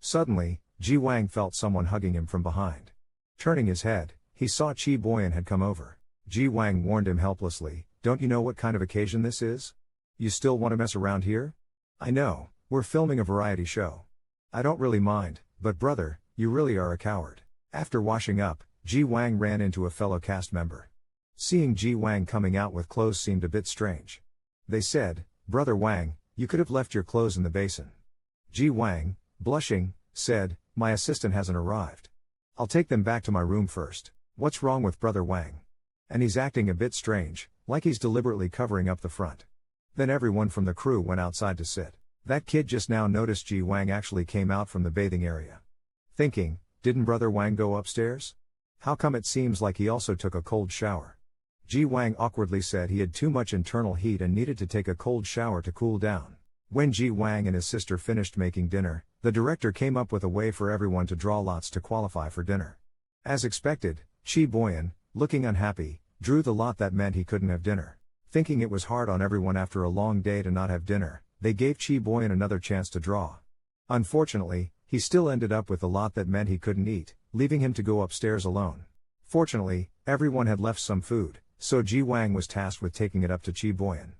Suddenly, Ji Wang felt someone hugging him from behind. Turning his head, he saw Chi Boyan had come over. Ji Wang warned him helplessly, don't you know what kind of occasion this is? You still want to mess around here? I know, we're filming a variety show. I don't really mind, but brother, you really are a coward. After washing up, Ji Wang ran into a fellow cast member. Seeing Ji Wang coming out with clothes seemed a bit strange. They said, Brother Wang, you could have left your clothes in the basin. Ji Wang, blushing, said, my assistant hasn't arrived. I'll take them back to my room first. What's wrong with Brother Wang? And he's acting a bit strange, like he's deliberately covering up the front. Then everyone from the crew went outside to sit. That kid just now noticed Ji Wang actually came out from the bathing area. Thinking, didn't Brother Wang go upstairs? How come it seems like he also took a cold shower? Ji Wang awkwardly said he had too much internal heat and needed to take a cold shower to cool down. When Ji Wang and his sister finished making dinner, the director came up with a way for everyone to draw lots to qualify for dinner. As expected, Chi Boyan, looking unhappy, drew the lot that meant he couldn't have dinner. Thinking it was hard on everyone after a long day to not have dinner, they gave Chi Boyan another chance to draw. Unfortunately, he still ended up with the lot that meant he couldn't eat, leaving him to go upstairs alone. Fortunately, everyone had left some food, so Ji Wang was tasked with taking it up to Chi Boyan.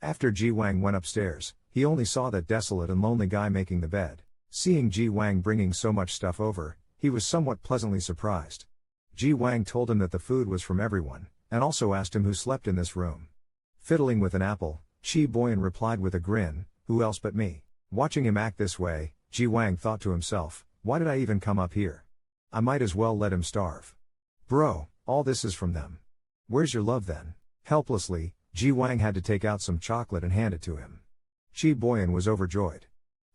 After Ji Wang went upstairs, he only saw that desolate and lonely guy making the bed. Seeing Ji Wang bringing so much stuff over, he was somewhat pleasantly surprised. Ji Wang told him that the food was from everyone, and also asked him who slept in this room. Fiddling with an apple, Chi Boyan replied with a grin, who else but me? Watching him act this way, Ji Wang thought to himself, why did I even come up here? I might as well let him starve. Bro, all this is from them. Where's your love then? Helplessly, Ji Wang had to take out some chocolate and hand it to him. Chi Boyan was overjoyed.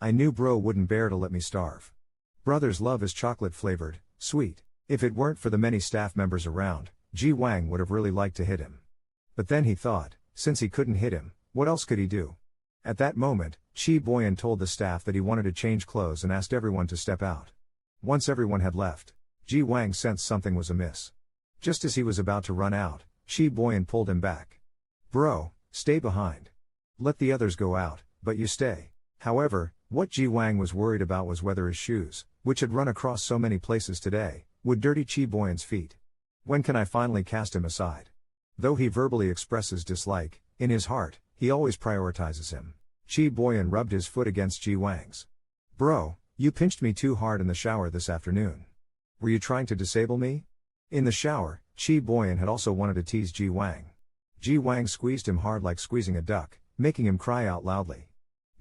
I knew bro wouldn't bear to let me starve. Brother's love is chocolate flavored, sweet. If it weren't for the many staff members around, Ji Wang would have really liked to hit him. But then he thought, since he couldn't hit him, what else could he do? At that moment, Chi Boyan told the staff that he wanted to change clothes and asked everyone to step out. Once everyone had left, Ji Wang sensed something was amiss. Just as he was about to run out, Chi Boyan pulled him back. Bro, stay behind. Let the others go out, but you stay. However, what Ji Wang was worried about was whether his shoes, which had run across so many places today, would dirty Chi Boyan's feet. When can I finally cast him aside? Though he verbally expresses dislike, in his heart, he always prioritizes him. Chi Boyan rubbed his foot against Ji Wang's. Bro, you pinched me too hard in the shower this afternoon. Were you trying to disable me? In the shower, Chi Boyan had also wanted to tease Ji Wang. Ji Wang squeezed him hard like squeezing a duck, making him cry out loudly.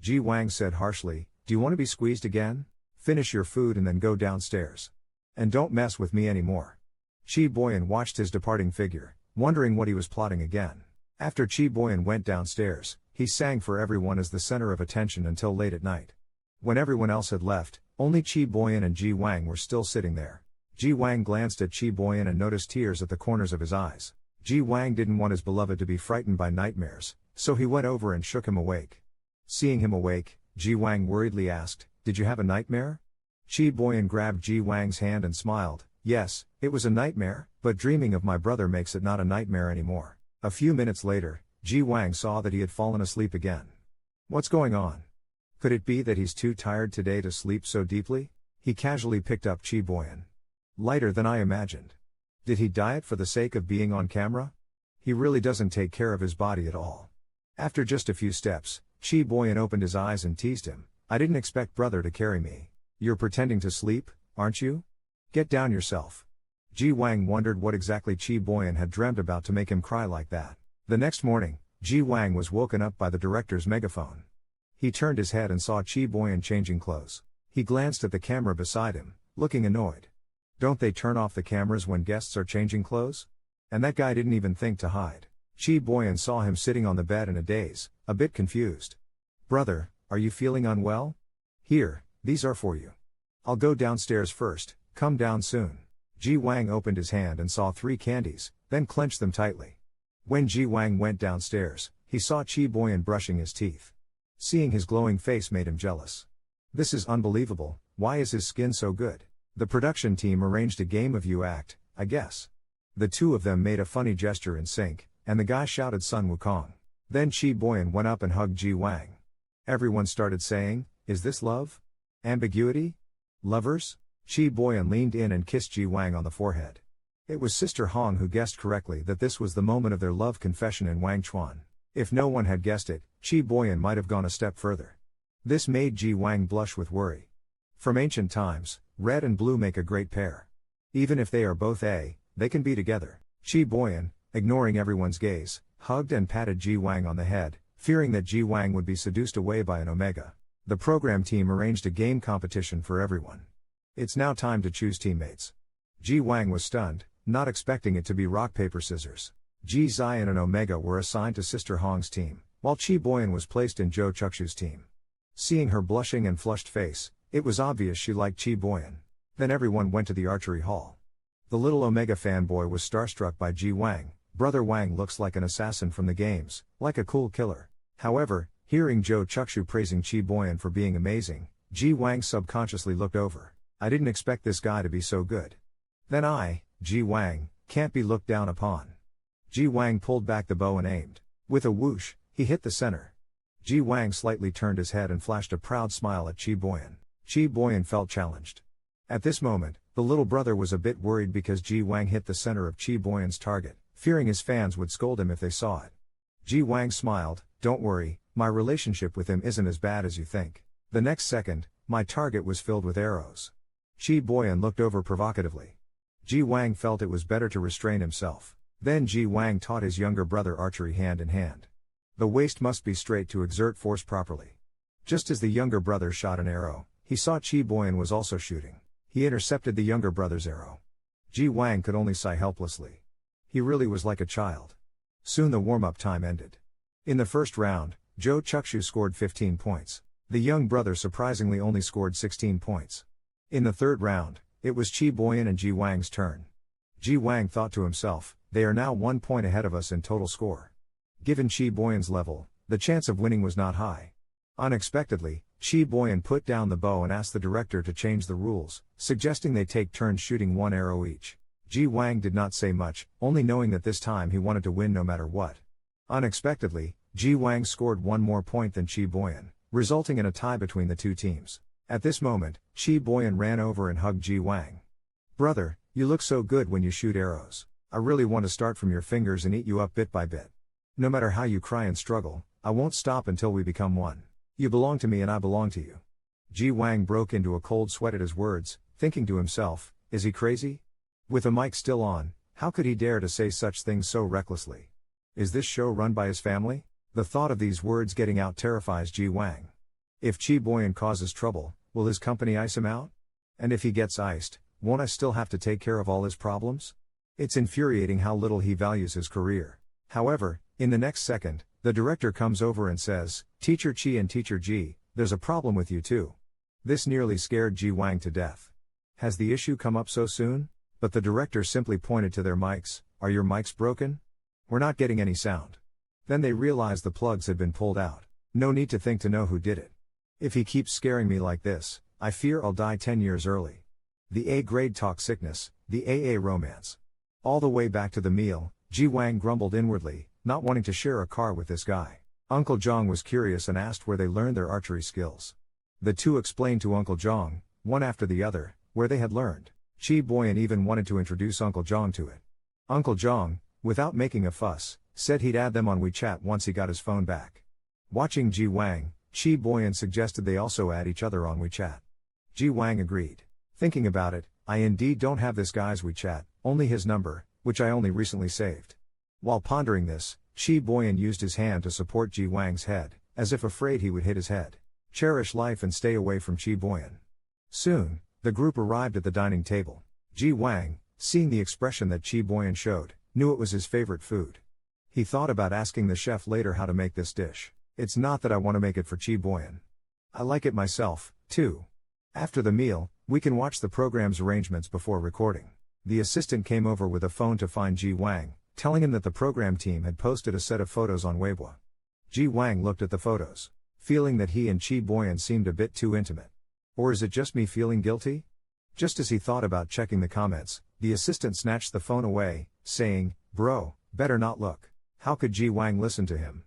Ji Wang said harshly, do you want to be squeezed again? Finish your food and then go downstairs. And don't mess with me anymore. Chi Boyan watched his departing figure, wondering what he was plotting again. After Chi Boyan went downstairs, he sang for everyone as the center of attention until late at night. When everyone else had left, only Chi Boyan and Ji Wang were still sitting there. Ji Wang glanced at Chi Boyan and noticed tears at the corners of his eyes. Ji Wang didn't want his beloved to be frightened by nightmares, so he went over and shook him awake. Seeing him awake, Ji Wang worriedly asked, "Did you have a nightmare?" Chi Boyan grabbed Ji Wang's hand and smiled, "Yes, it was a nightmare, but dreaming of my brother makes it not a nightmare anymore." A few minutes later, Ji Wang saw that he had fallen asleep again. What's going on? Could it be that he's too tired today to sleep so deeply? He casually picked up Chi Boyan. Lighter than I imagined. Did he diet for the sake of being on camera? He really doesn't take care of his body at all. After just a few steps, Chi Boyan opened his eyes and teased him, "I didn't expect brother to carry me. You're pretending to sleep, aren't you? Get down yourself." Ji Wang wondered what exactly Chi Boyan had dreamt about to make him cry like that. The next morning, Ji Wang was woken up by the director's megaphone. He turned his head and saw Chi Boyan changing clothes. He glanced at the camera beside him, looking annoyed. Don't they turn off the cameras when guests are changing clothes? And that guy didn't even think to hide. Chi Boyan saw him sitting on the bed in a daze, a bit confused. "Brother, are you feeling unwell? Here, these are for you. I'll go downstairs first, come down soon." Ji Wang opened his hand and saw 3 candies, then clenched them tightly. When Ji Wang went downstairs, he saw Chi Boyan brushing his teeth. Seeing his glowing face made him jealous. This is unbelievable, why is his skin so good? The production team arranged a game of you act, I guess. The two of them made a funny gesture in sync, and the guy shouted Sun Wukong. Then Chi Boyan went up and hugged Ji Wang. Everyone started saying, "Is this love? Ambiguity? Lovers?" Chi Boyan leaned in and kissed Ji Wang on the forehead. It was Sister Hong who guessed correctly that this was the moment of their love confession in Wangchuan. If no one had guessed it, Chi Boyan might have gone a step further. This made Ji Wang blush with worry. From ancient times, red and blue make a great pair. Even if they are both A, they can be together. Chi Boyan, ignoring everyone's gaze, hugged and patted Ji Wang on the head, fearing that Ji Wang would be seduced away by an Omega. The program team arranged a game competition for everyone. It's now time to choose teammates. Ji Wang was stunned, not expecting it to be rock paper scissors. Ji Zion and Omega were assigned to Sister Hong's team, while Chi Boyan was placed in Zhou Chukshu's team. Seeing her blushing and flushed face, it was obvious she liked Chi Boyan. Then everyone went to the archery hall. The little Omega fanboy was starstruck by Ji Wang. Brother Wang looks like an assassin from the games, like a cool killer. However, hearing Zhou Chukshu praising Chi Boyan for being amazing, Ji Wang subconsciously looked over. I didn't expect this guy to be so good. Then I, Ji Wang, can't be looked down upon. Ji Wang pulled back the bow and aimed. With a whoosh, he hit the center. Ji Wang slightly turned his head and flashed a proud smile at Chi Boyan. Chi Boyan felt challenged. At this moment, the little brother was a bit worried because Ji Wang hit the center of Chi Boyan's target, fearing his fans would scold him if they saw it. Ji Wang smiled, "Don't worry, my relationship with him isn't as bad as you think." The next second, my target was filled with arrows. Chi Boyan looked over provocatively. Ji Wang felt it was better to restrain himself. Then Ji Wang taught his younger brother archery hand in hand. The waist must be straight to exert force properly. Just as the younger brother shot an arrow, he saw Chi Boyan was also shooting. He intercepted the younger brother's arrow. Ji Wang could only sigh helplessly. He really was like a child. Soon the warm-up time ended. In the first round, Zhou Chukshu scored 15 points. The young brother surprisingly only scored 16 points. In the third round, it was Chi Boyan and Ji Wang's turn. Ji Wang thought to himself, they are now 1 point ahead of us in total score. Given Chi Boyan's level, the chance of winning was not high. Unexpectedly, Chi Boyan put down the bow and asked the director to change the rules, suggesting they take turns shooting 1 arrow each. Ji Wang did not say much, only knowing that this time he wanted to win no matter what. Unexpectedly, Ji Wang scored 1 more point than Chi Boyan, resulting in a tie between the two teams. At this moment, Chi Boyan ran over and hugged Ji Wang. "Brother, you look so good when you shoot arrows. I really want to start from your fingers and eat you up bit by bit. No matter how you cry and struggle, I won't stop until we become one. You belong to me and I belong to you." Ji Wang broke into a cold sweat at his words, thinking to himself, is he crazy? With the mic still on, how could he dare to say such things so recklessly? Is this show run by his family? The thought of these words getting out terrifies Ji Wang. If Chi Boyan causes trouble, will his company ice him out? And if he gets iced, won't I still have to take care of all his problems? It's infuriating how little he values his career. However, In the next second, the director comes over and says, "Teacher Chi and Teacher Ji, there's a problem with you two." This nearly scared Ji Wang to death. Has the issue come up so soon? But the director simply pointed to their mics. "Are your mics broken? We're not getting any sound." Then they realized the plugs had been pulled out. No need to think to know who did it. If he keeps scaring me like this, I fear I'll die 10 years early. The A-grade talk sickness, the AA romance. All the way back to the meal, Ji Wang grumbled inwardly, not wanting to share a car with this guy. Uncle Zhang was curious and asked where they learned their archery skills. The two explained to Uncle Zhang, one after the other, where they had learned. Chi Boyan even wanted to introduce Uncle Zhang to it. Uncle Zhang, without making a fuss, said he'd add them on WeChat once he got his phone back. Watching Ji Wang, Chi Boyan suggested they also add each other on WeChat. Ji Wang agreed. Thinking about it, I indeed don't have this guy's WeChat, only his number, which I only recently saved. While pondering this, Chi Boyan used his hand to support Ji Wang's head, as if afraid he would hit his head. Cherish life and stay away from Chi Boyan. Soon, the group arrived at the dining table. Ji Wang, seeing the expression that Chi Boyan showed, knew it was his favorite food. He thought about asking the chef later how to make this dish. It's not that I want to make it for Chi Boyan. I like it myself, too. After the meal, we can watch the program's arrangements before recording. The assistant came over with a phone to find Ji Wang, telling him that the program team had posted a set of photos on Weibo. Ji Wang looked at the photos, feeling that he and Chi Boyan seemed a bit too intimate. Or is it just me feeling guilty? Just as he thought about checking the comments, the assistant snatched the phone away, saying, "Bro, better not look." How could Ji Wang listen to him?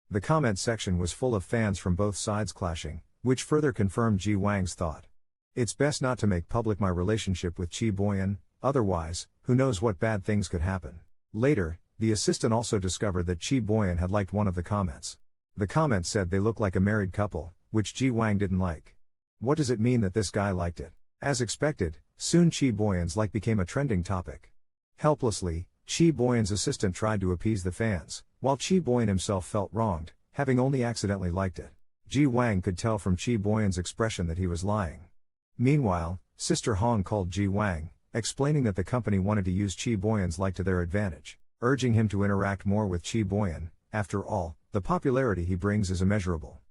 The comment section was full of fans from both sides clashing, which further confirmed Ji Wang's thought. It's best not to make public my relationship with Chi Boyan, otherwise, who knows what bad things could happen. Later, the assistant also discovered that Chi Boyan had liked one of the comments. The comment said they look like a married couple, which Ji Wang didn't like. What does it mean that this guy liked it? As expected, soon Chi Boyan's like became a trending topic. Helplessly, Chi Boyan's assistant tried to appease the fans, while Chi Boyan himself felt wronged, having only accidentally liked it. Ji Wang could tell from Chi Boyan's expression that he was lying. Meanwhile, Sister Hong called Ji Wang, explaining that the company wanted to use Chi Boyan's like to their advantage, urging him to interact more with Chi Boyan. After all, the popularity he brings is immeasurable.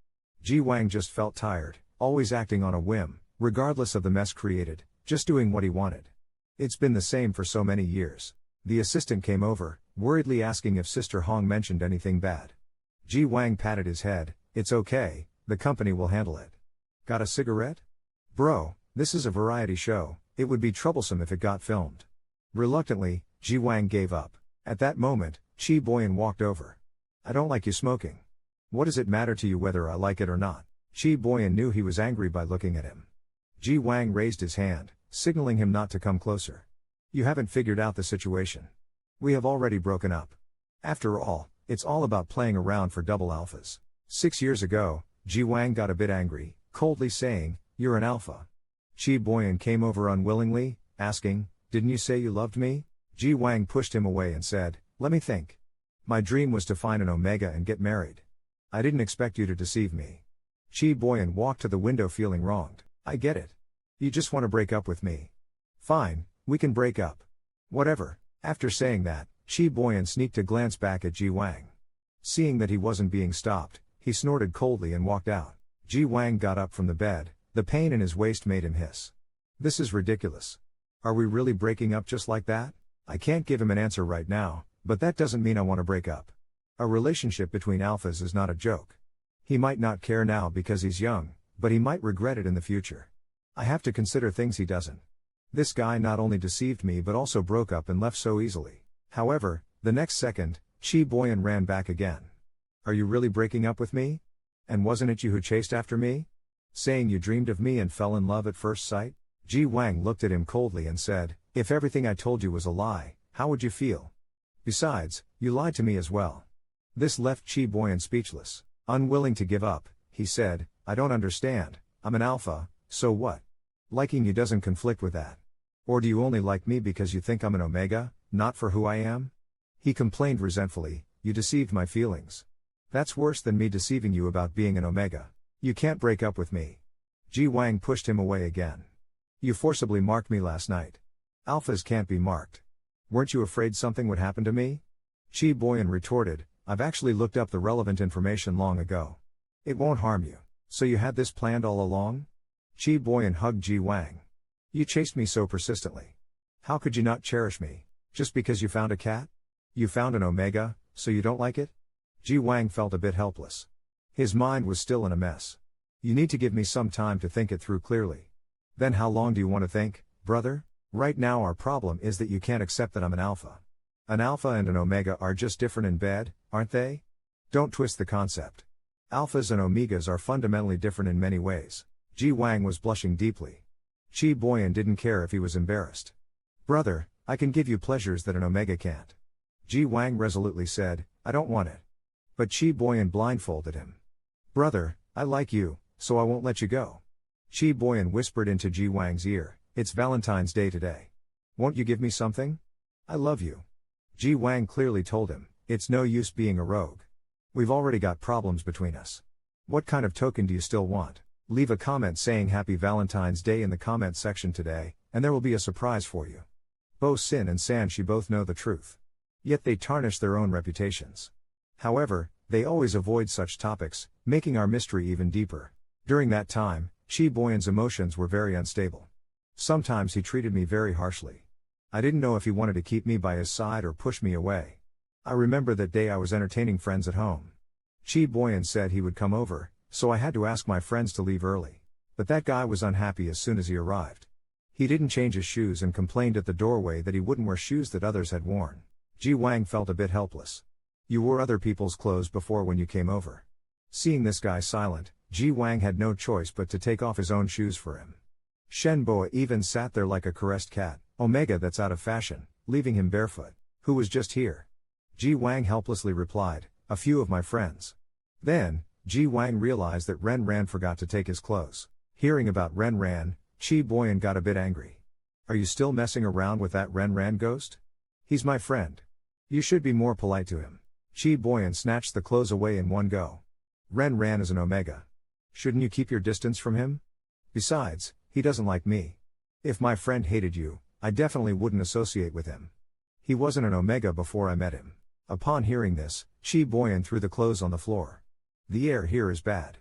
Ji Wang just felt tired, always acting on a whim, regardless of the mess created, just doing what he wanted. It's been the same for so many years. The assistant came over, worriedly asking if Sister Hong mentioned anything bad. Ji Wang patted his head. "It's okay, the company will handle it." "Got a cigarette?" "Bro, this is a variety show, it would be troublesome if it got filmed." Reluctantly, Ji Wang gave up. At that moment, Chi Boyan walked over. "I don't like you smoking." "What does it matter to you whether I like it or not?" Chi Boyan knew he was angry by looking at him. Ji Wang raised his hand, signaling him not to come closer. "You haven't figured out the situation. We have already broken up. After all, it's all about playing around for double alphas." 6 years ago, Ji Wang got a bit angry, coldly saying, "You're an alpha." Chi Boyan came over unwillingly, asking, "Didn't you say you loved me?" Ji Wang pushed him away and said, "Let me think. My dream was to find an Omega and get married. I didn't expect you to deceive me." Chi Boyan walked to the window feeling wronged. "I get it. You just want to break up with me. Fine, we can break up. Whatever." After saying that, Chi Boyan sneaked a glance back at Ji Wang. Seeing that he wasn't being stopped, he snorted coldly and walked out. Ji Wang got up from the bed, the pain in his waist made him hiss. "This is ridiculous. Are we really breaking up just like that?" I can't give him an answer right now, but that doesn't mean I want to break up. A relationship between alphas is not a joke. He might not care now because he's young, but he might regret it in the future. I have to consider things he doesn't. This guy not only deceived me but also broke up and left so easily. However, the next second, Chi Boyan ran back again. "Are you really breaking up with me? And wasn't it you who chased after me? Saying you dreamed of me and fell in love at first sight?" Ji Wang looked at him coldly and said, "If everything I told you was a lie, how would you feel? Besides, you lied to me as well." This left Chi Boyan speechless. Unwilling to give up, he said, "I don't understand, I'm an alpha, so what? Liking you doesn't conflict with that. Or do you only like me because you think I'm an Omega, not for who I am?" He complained resentfully, "You deceived my feelings. That's worse than me deceiving you about being an Omega. You can't break up with me." Ji Wang pushed him away again. "You forcibly marked me last night. Alphas can't be marked. Weren't you afraid something would happen to me?" Chi Boyan retorted, I've actually looked up the relevant information long ago. It won't harm you. So you had this planned all along? Chi Boyan hugged Ji Wang. You chased me so persistently. How could you not cherish me? Just because you found a cat? You found an omega, so you don't like it? Ji Wang felt a bit helpless. His mind was still in a mess. You need to give me some time to think it through clearly. Then how long do you want to think, brother? Right now our problem is that you can't accept that I'm an alpha. An alpha and an omega are just different in bed, aren't they? Don't twist the concept. Alphas and omegas are fundamentally different in many ways. Ji Wang was blushing deeply. Chi Boyan didn't care if he was embarrassed. Brother, I can give you pleasures that an omega can't. Ji Wang resolutely said, I don't want it. But Chi Boyan blindfolded him. Brother, I like you, so I won't let you go. Chi Boyan whispered into Ji Wang's ear, it's Valentine's Day today. Won't you give me something? I love you. Ji Wang clearly told him, it's no use being a rogue. We've already got problems between us. What kind of token do you still want? Leave a comment saying Happy Valentine's Day in the comment section today, and there will be a surprise for you. Bo Sin and San Shi both know the truth. Yet they tarnish their own reputations. However, they always avoid such topics, making our mystery even deeper. During that time, Chi Boyan's emotions were very unstable. Sometimes he treated me very harshly. I didn't know if he wanted to keep me by his side or push me away. I remember that day I was entertaining friends at home. Chi Boyan said he would come over, so I had to ask my friends to leave early. But that guy was unhappy as soon as he arrived. He didn't change his shoes and complained at the doorway that he wouldn't wear shoes that others had worn. Ji Wang felt a bit helpless. You wore other people's clothes before when you came over. Seeing this guy silent, Ji Wang had no choice but to take off his own shoes for him. Shen Boa even sat there like a caressed cat, omega that's out of fashion, leaving him barefoot. Who was just here? Ji Wang helplessly replied, a few of my friends. Then, Ji Wang realized that Ren Ran forgot to take his clothes. Hearing about Ren Ran, Chi Boyan got a bit angry. Are you still messing around with that Ren Ran ghost? He's my friend. You should be more polite to him. Chi Boyan snatched the clothes away in one go. Ren Ran is an omega. Shouldn't you keep your distance from him? Besides, he doesn't like me. If my friend hated you, I definitely wouldn't associate with him. He wasn't an omega before I met him. Upon hearing this, Chi Boyan threw the clothes on the floor. The air here is bad.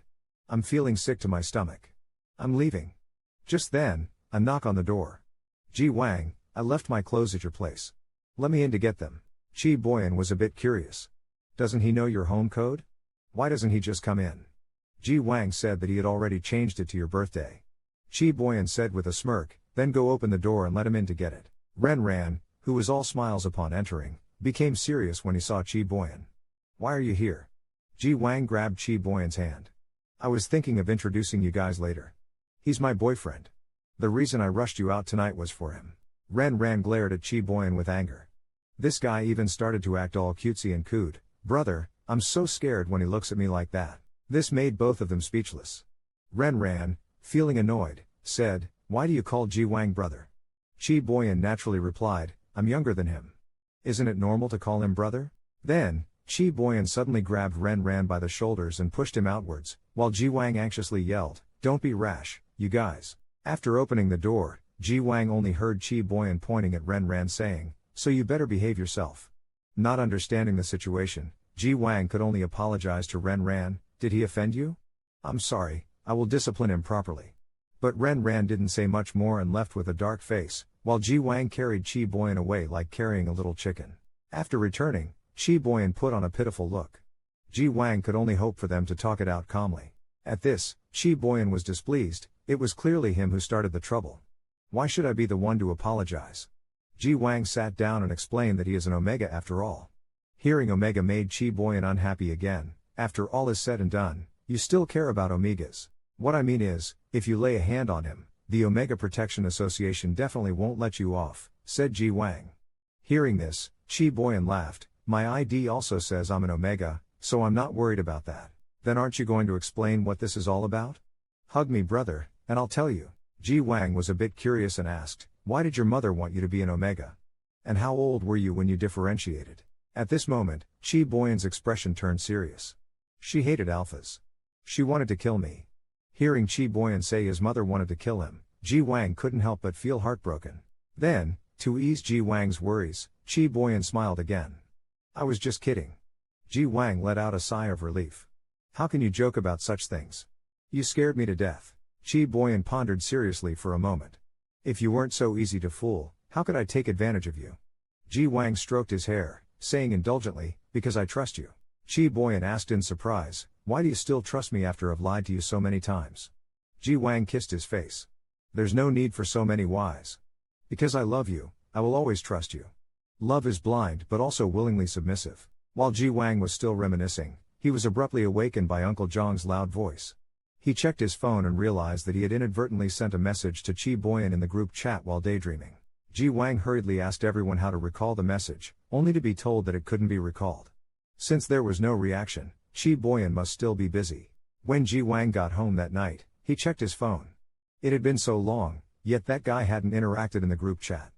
I'm feeling sick to my stomach. I'm leaving. Just then, a knock on the door. Ji Wang, I left my clothes at your place. Let me in to get them. Chi Boyan was a bit curious. Doesn't he know your home code? Why doesn't he just come in? Ji Wang said that he had already changed it to your birthday. Chi Boyan said with a smirk, then go open the door and let him in to get it. Ren Ran, who was all smiles upon entering, became serious when he saw Chi Boyan. Why are you here? Ji Wang grabbed Chi Boyan's hand. I was thinking of introducing you guys later. He's my boyfriend. The reason I rushed you out tonight was for him. Ren Ran glared at Chi Boyan with anger. This guy even started to act all cutesy and cooed. Brother, I'm so scared when he looks at me like that. This made both of them speechless. Ren Ran, feeling annoyed, said, why do you call Ji Wang brother? Chi Boyan naturally replied, I'm younger than him. Isn't it normal to call him brother? Then, Chi Boyan suddenly grabbed Ren Ran by the shoulders and pushed him outwards, while Ji Wang anxiously yelled, don't be rash, you guys. After opening the door, Ji Wang only heard Chi Boyan pointing at Ren Ran saying, so you better behave yourself. Not understanding the situation, Ji Wang could only apologize to Ren Ran. Did he offend you? I'm sorry, I will discipline him properly. But Ren Ran didn't say much more and left with a dark face, while Ji Wang carried Chi Boyan away like carrying a little chicken. After returning, Chi Boyan put on a pitiful look. Ji Wang could only hope for them to talk it out calmly. At this, Chi Boyan was displeased. It was clearly him who started the trouble. Why should I be the one to apologize? Ji Wang sat down and explained that he is an omega after all. Hearing omega made Chi Boyan unhappy again. After all is said and done, you still care about omegas. What I mean is, if you lay a hand on him, the Omega Protection Association definitely won't let you off, said Ji Wang. Hearing this, Chi Boyan laughed. My ID also says I'm an omega, so I'm not worried about that. Then aren't you going to explain what this is all about? Hug me, brother, and I'll tell you. Ji Wang was a bit curious and asked, why did your mother want you to be an omega? And how old were you when you differentiated? At this moment, Chi Boyan's expression turned serious. She hated alphas. She wanted to kill me. Hearing Chi Boyan say his mother wanted to kill him, Ji Wang couldn't help but feel heartbroken. Then, to ease Ji Wang's worries, Chi Boyan smiled again. I was just kidding. Ji Wang let out a sigh of relief. How can you joke about such things? You scared me to death. Chi Boyan pondered seriously for a moment. If you weren't so easy to fool, how could I take advantage of you? Ji Wang stroked his hair, saying indulgently, because I trust you. Chi Boyan asked in surprise, why do you still trust me after I've lied to you so many times? Ji Wang kissed his face. There's no need for so many whys. Because I love you, I will always trust you. Love is blind but also willingly submissive. While Ji Wang was still reminiscing, he was abruptly awakened by Uncle Zhang's loud voice. He checked his phone and realized that he had inadvertently sent a message to Chi Boyan in the group chat while daydreaming. Ji Wang hurriedly asked everyone how to recall the message, only to be told that it couldn't be recalled. Since there was no reaction, Chi Boyan must still be busy. When Ji Wang got home that night, he checked his phone. It had been so long, yet that guy hadn't interacted in the group chat.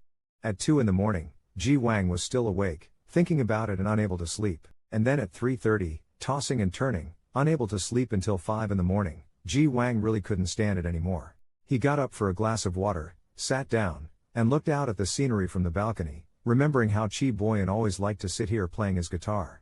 At 2 in the morning, Ji Wang was still awake, thinking about it and unable to sleep, and then at 3:30, tossing and turning, unable to sleep until 5 in the morning, Ji Wang really couldn't stand it anymore. He got up for a glass of water, sat down, and looked out at the scenery from the balcony, remembering how Chi Boyan always liked to sit here playing his guitar.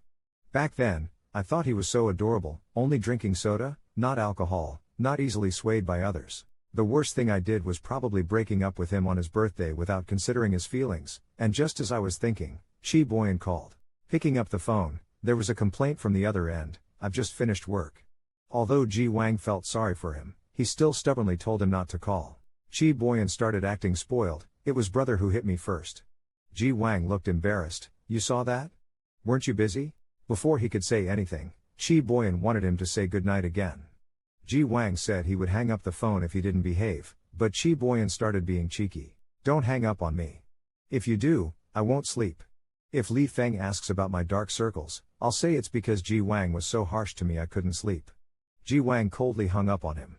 Back then, I thought he was so adorable, only drinking soda, not alcohol, not easily swayed by others. The worst thing I did was probably breaking up with him on his birthday without considering his feelings, and just as I was thinking, Chi Boyan called. Picking up the phone, there was a complaint from the other end, I've just finished work. Although Ji Wang felt sorry for him, he still stubbornly told him not to call. Chi Boyan started acting spoiled, it was brother who hit me first. Ji Wang looked embarrassed, you saw that? Weren't you busy? Before he could say anything, Chi Boyan wanted him to say goodnight again. Ji Wang said he would hang up the phone if he didn't behave, but Chi Boyan started being cheeky. Don't hang up on me. If you do, I won't sleep. If Li Feng asks about my dark circles, I'll say it's because Ji Wang was so harsh to me I couldn't sleep. Ji Wang coldly hung up on him.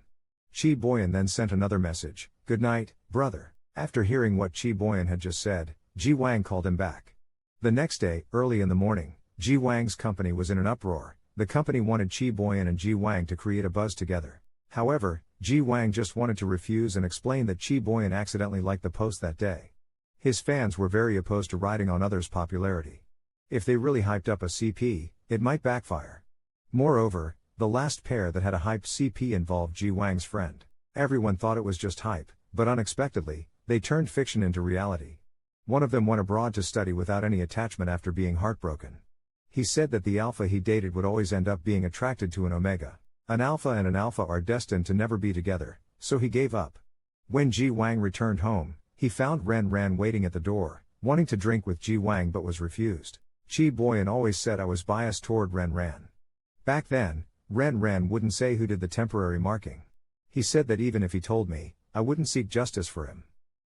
Chi Boyan then sent another message, good night, brother. After hearing what Chi Boyan had just said, Ji Wang called him back. The next day, early in the morning, Ji Wang's company was in an uproar. The company wanted Chi Boyan and Ji Wang to create a buzz together. However, Ji Wang just wanted to refuse and explain that Chi Boyan accidentally liked the post that day. His fans were very opposed to riding on others' popularity. If they really hyped up a CP, it might backfire. Moreover, the last pair that had a hyped CP involved Ji Wang's friend. Everyone thought it was just hype, but unexpectedly, they turned fiction into reality. One of them went abroad to study without any attachment after being heartbroken. He said that the alpha he dated would always end up being attracted to an omega. An alpha and an alpha are destined to never be together, so he gave up. When Ji Wang returned home, he found Ren Ran waiting at the door, wanting to drink with Ji Wang but was refused. Chi Boyan always said I was biased toward Ren Ran. Back then, Ren Ran wouldn't say who did the temporary marking. He said that even if he told me, I wouldn't seek justice for him.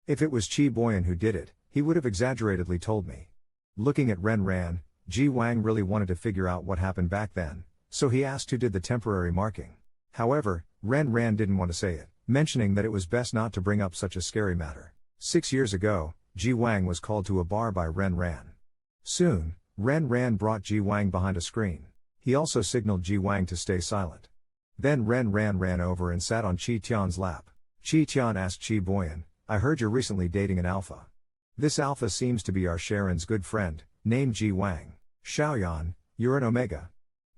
If it was Chi Boyan who did it, he would have exaggeratedly told me. Looking at Ren Ran, Ji Wang really wanted to figure out what happened back then, so he asked who did the temporary marking. However, Ren Ran didn't want to say it, mentioning that it was best not to bring up such a scary matter. 6 years ago, Ji Wang was called to a bar by Ren Ran. Soon, Ren Ran brought Ji Wang behind a screen. He also signaled Ji Wang to stay silent. Then Ren Ran ran over and sat on Chi Tian's lap. Chi Tian asked Chi Boyan, I heard you're recently dating an alpha. This alpha seems to be our Sharon's good friend, named Ji Wang. Xiaoyan, you're an omega.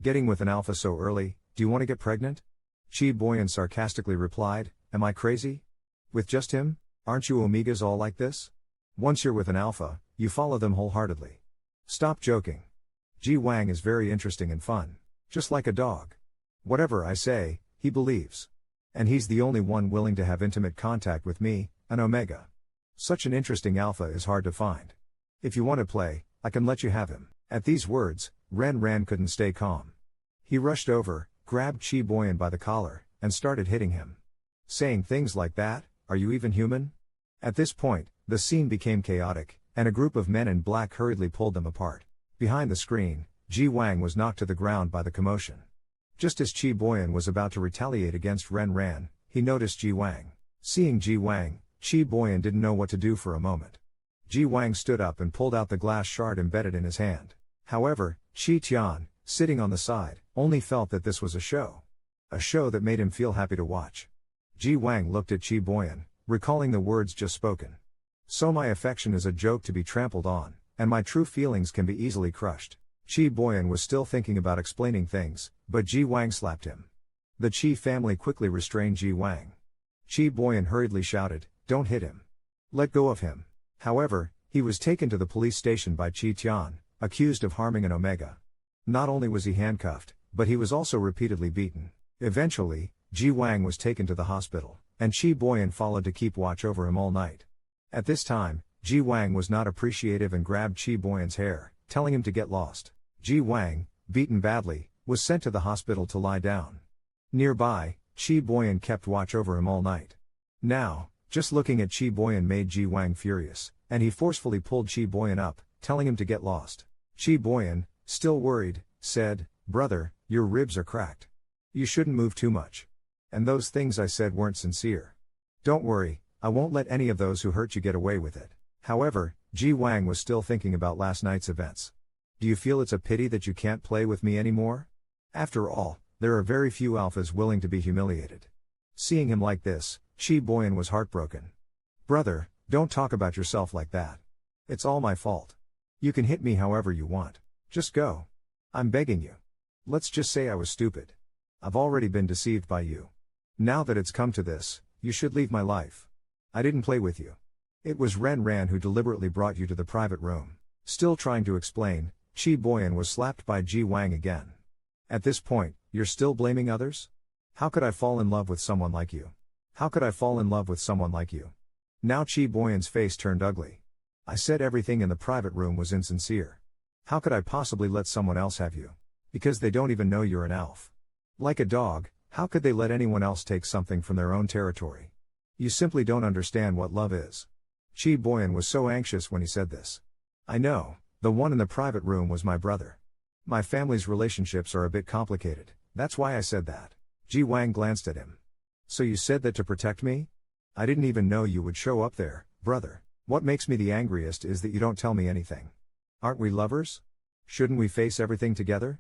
Getting with an alpha so early, do you want to get pregnant? Chi Boyan sarcastically replied, am I crazy? With just him? Aren't you omegas all like this? Once you're with an alpha, you follow them wholeheartedly. Stop joking. Ji Wang is very interesting and fun. Just like a dog. Whatever I say, he believes. And he's the only one willing to have intimate contact with me, an omega. Such an interesting alpha is hard to find. If you want to play, I can let you have him. At these words, Ren Ran couldn't stay calm. He rushed over, grabbed Chi Boyan by the collar, and started hitting him. Saying things like that, are you even human? At this point, the scene became chaotic, and a group of men in black hurriedly pulled them apart. Behind the screen, Ji Wang was knocked to the ground by the commotion. Just as Chi Boyan was about to retaliate against Ren Ran, he noticed Ji Wang. Seeing Ji Wang, Chi Boyan didn't know what to do for a moment. Ji Wang stood up and pulled out the glass shard embedded in his hand. However, Chi Tian, sitting on the side, only felt that this was a show. A show that made him feel happy to watch. Ji Wang looked at Chi Boyan, recalling the words just spoken. So my affection is a joke to be trampled on, and my true feelings can be easily crushed. Chi Boyan was still thinking about explaining things, but Ji Wang slapped him. The Chi family quickly restrained Ji Wang. Chi Boyan hurriedly shouted, "Don't hit him. Let go of him." However, he was taken to the police station by Chi Tian, accused of harming an Omega. Not only was he handcuffed, but he was also repeatedly beaten. Eventually, Ji Wang was taken to the hospital, and Chi Boyan followed to keep watch over him all night. At this time, Ji Wang was not appreciative and grabbed Chi Boyan's hair, telling him to get lost. Ji Wang, beaten badly, was sent to the hospital to lie down. Nearby, Chi Boyan kept watch over him all night. Now, just looking at Chi Boyan made Ji Wang furious, and he forcefully pulled Chi Boyan up, telling him to get lost. Chi Boyan, still worried, said, "Brother, your ribs are cracked. You shouldn't move too much. And those things I said weren't sincere. Don't worry, I won't let any of those who hurt you get away with it." However, Ji Wang was still thinking about last night's events. "Do you feel it's a pity that you can't play with me anymore? After all, there are very few alphas willing to be humiliated." Seeing him like this, Chi Boyan was heartbroken. "Brother, don't talk about yourself like that. It's all my fault. You can hit me however you want. Just go. I'm begging you. Let's just say I was stupid. I've already been deceived by you. Now that it's come to this, you should leave my life. I didn't play with you. It was Ren Ran who deliberately brought you to the private room." Still trying to explain, Chi Boyan was slapped by Ji Wang again. "At this point, you're still blaming others? How could I fall in love with someone like you? How could I fall in love with someone like you?" Now Chi Boyan's face turned ugly. "I said everything in the private room was insincere. How could I possibly let someone else have you? Because they don't even know you're an elf. Like a dog, how could they let anyone else take something from their own territory? You simply don't understand what love is." Chi Boyan was so anxious when he said this. "I know, the one in the private room was my brother. My family's relationships are a bit complicated, that's why I said that." Ji Wang glanced at him. "So you said that to protect me? I didn't even know you would show up there, brother. What makes me the angriest is that you don't tell me anything. Aren't we lovers? Shouldn't we face everything together?"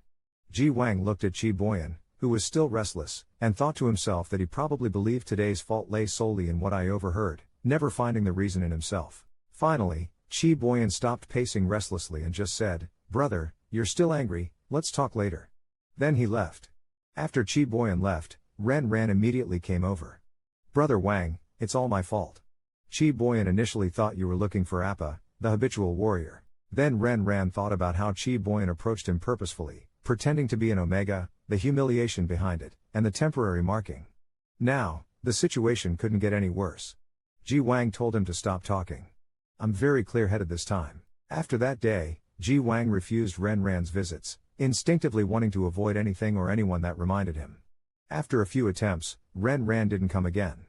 Ji Wang looked at Chi Boyan, who was still restless, and thought to himself that he probably believed today's fault lay solely in what I overheard, never finding the reason in himself. Finally, Chi Boyan stopped pacing restlessly and just said, "Brother, you're still angry, let's talk later." Then he left. After Chi Boyan left, Ren Ran immediately came over. "Brother Wang, it's all my fault. Chi Boyan initially thought you were looking for Appa, the habitual warrior. Then Ren Ran thought about how Chi Boyan approached him purposefully, pretending to be an Omega, the humiliation behind it, and the temporary marking. Now, the situation couldn't get any worse." Ji Wang told him to stop talking. "I'm very clear-headed this time." After that day, Ji Wang refused Ren Ran's visits, instinctively wanting to avoid anything or anyone that reminded him. After a few attempts, Ren Ran didn't come again.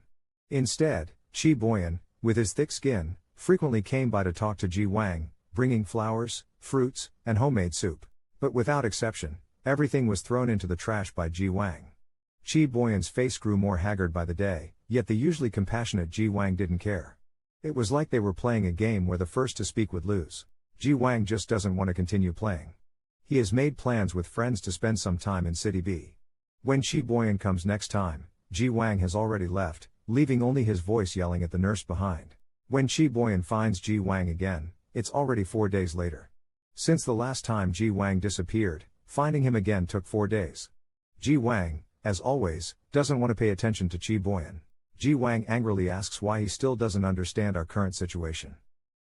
Instead, Chi Boyan, with his thick skin, frequently came by to talk to Ji Wang, bringing flowers, fruits, and homemade soup. But without exception, everything was thrown into the trash by Ji Wang. Chi Boyan's face grew more haggard by the day, yet the usually compassionate Ji Wang didn't care. It was like they were playing a game where the first to speak would lose. Ji Wang just doesn't want to continue playing. He has made plans with friends to spend some time in City B. When Chi Boyan comes next time, Ji Wang has already left, leaving only his voice yelling at the nurse behind. When Chi Boyan finds Ji Wang again, it's already 4 days later. Since the last time Ji Wang disappeared, finding him again took 4 days. Ji Wang, as always, doesn't want to pay attention to Chi Boyan. Ji Wang angrily asks why he still doesn't understand our current situation.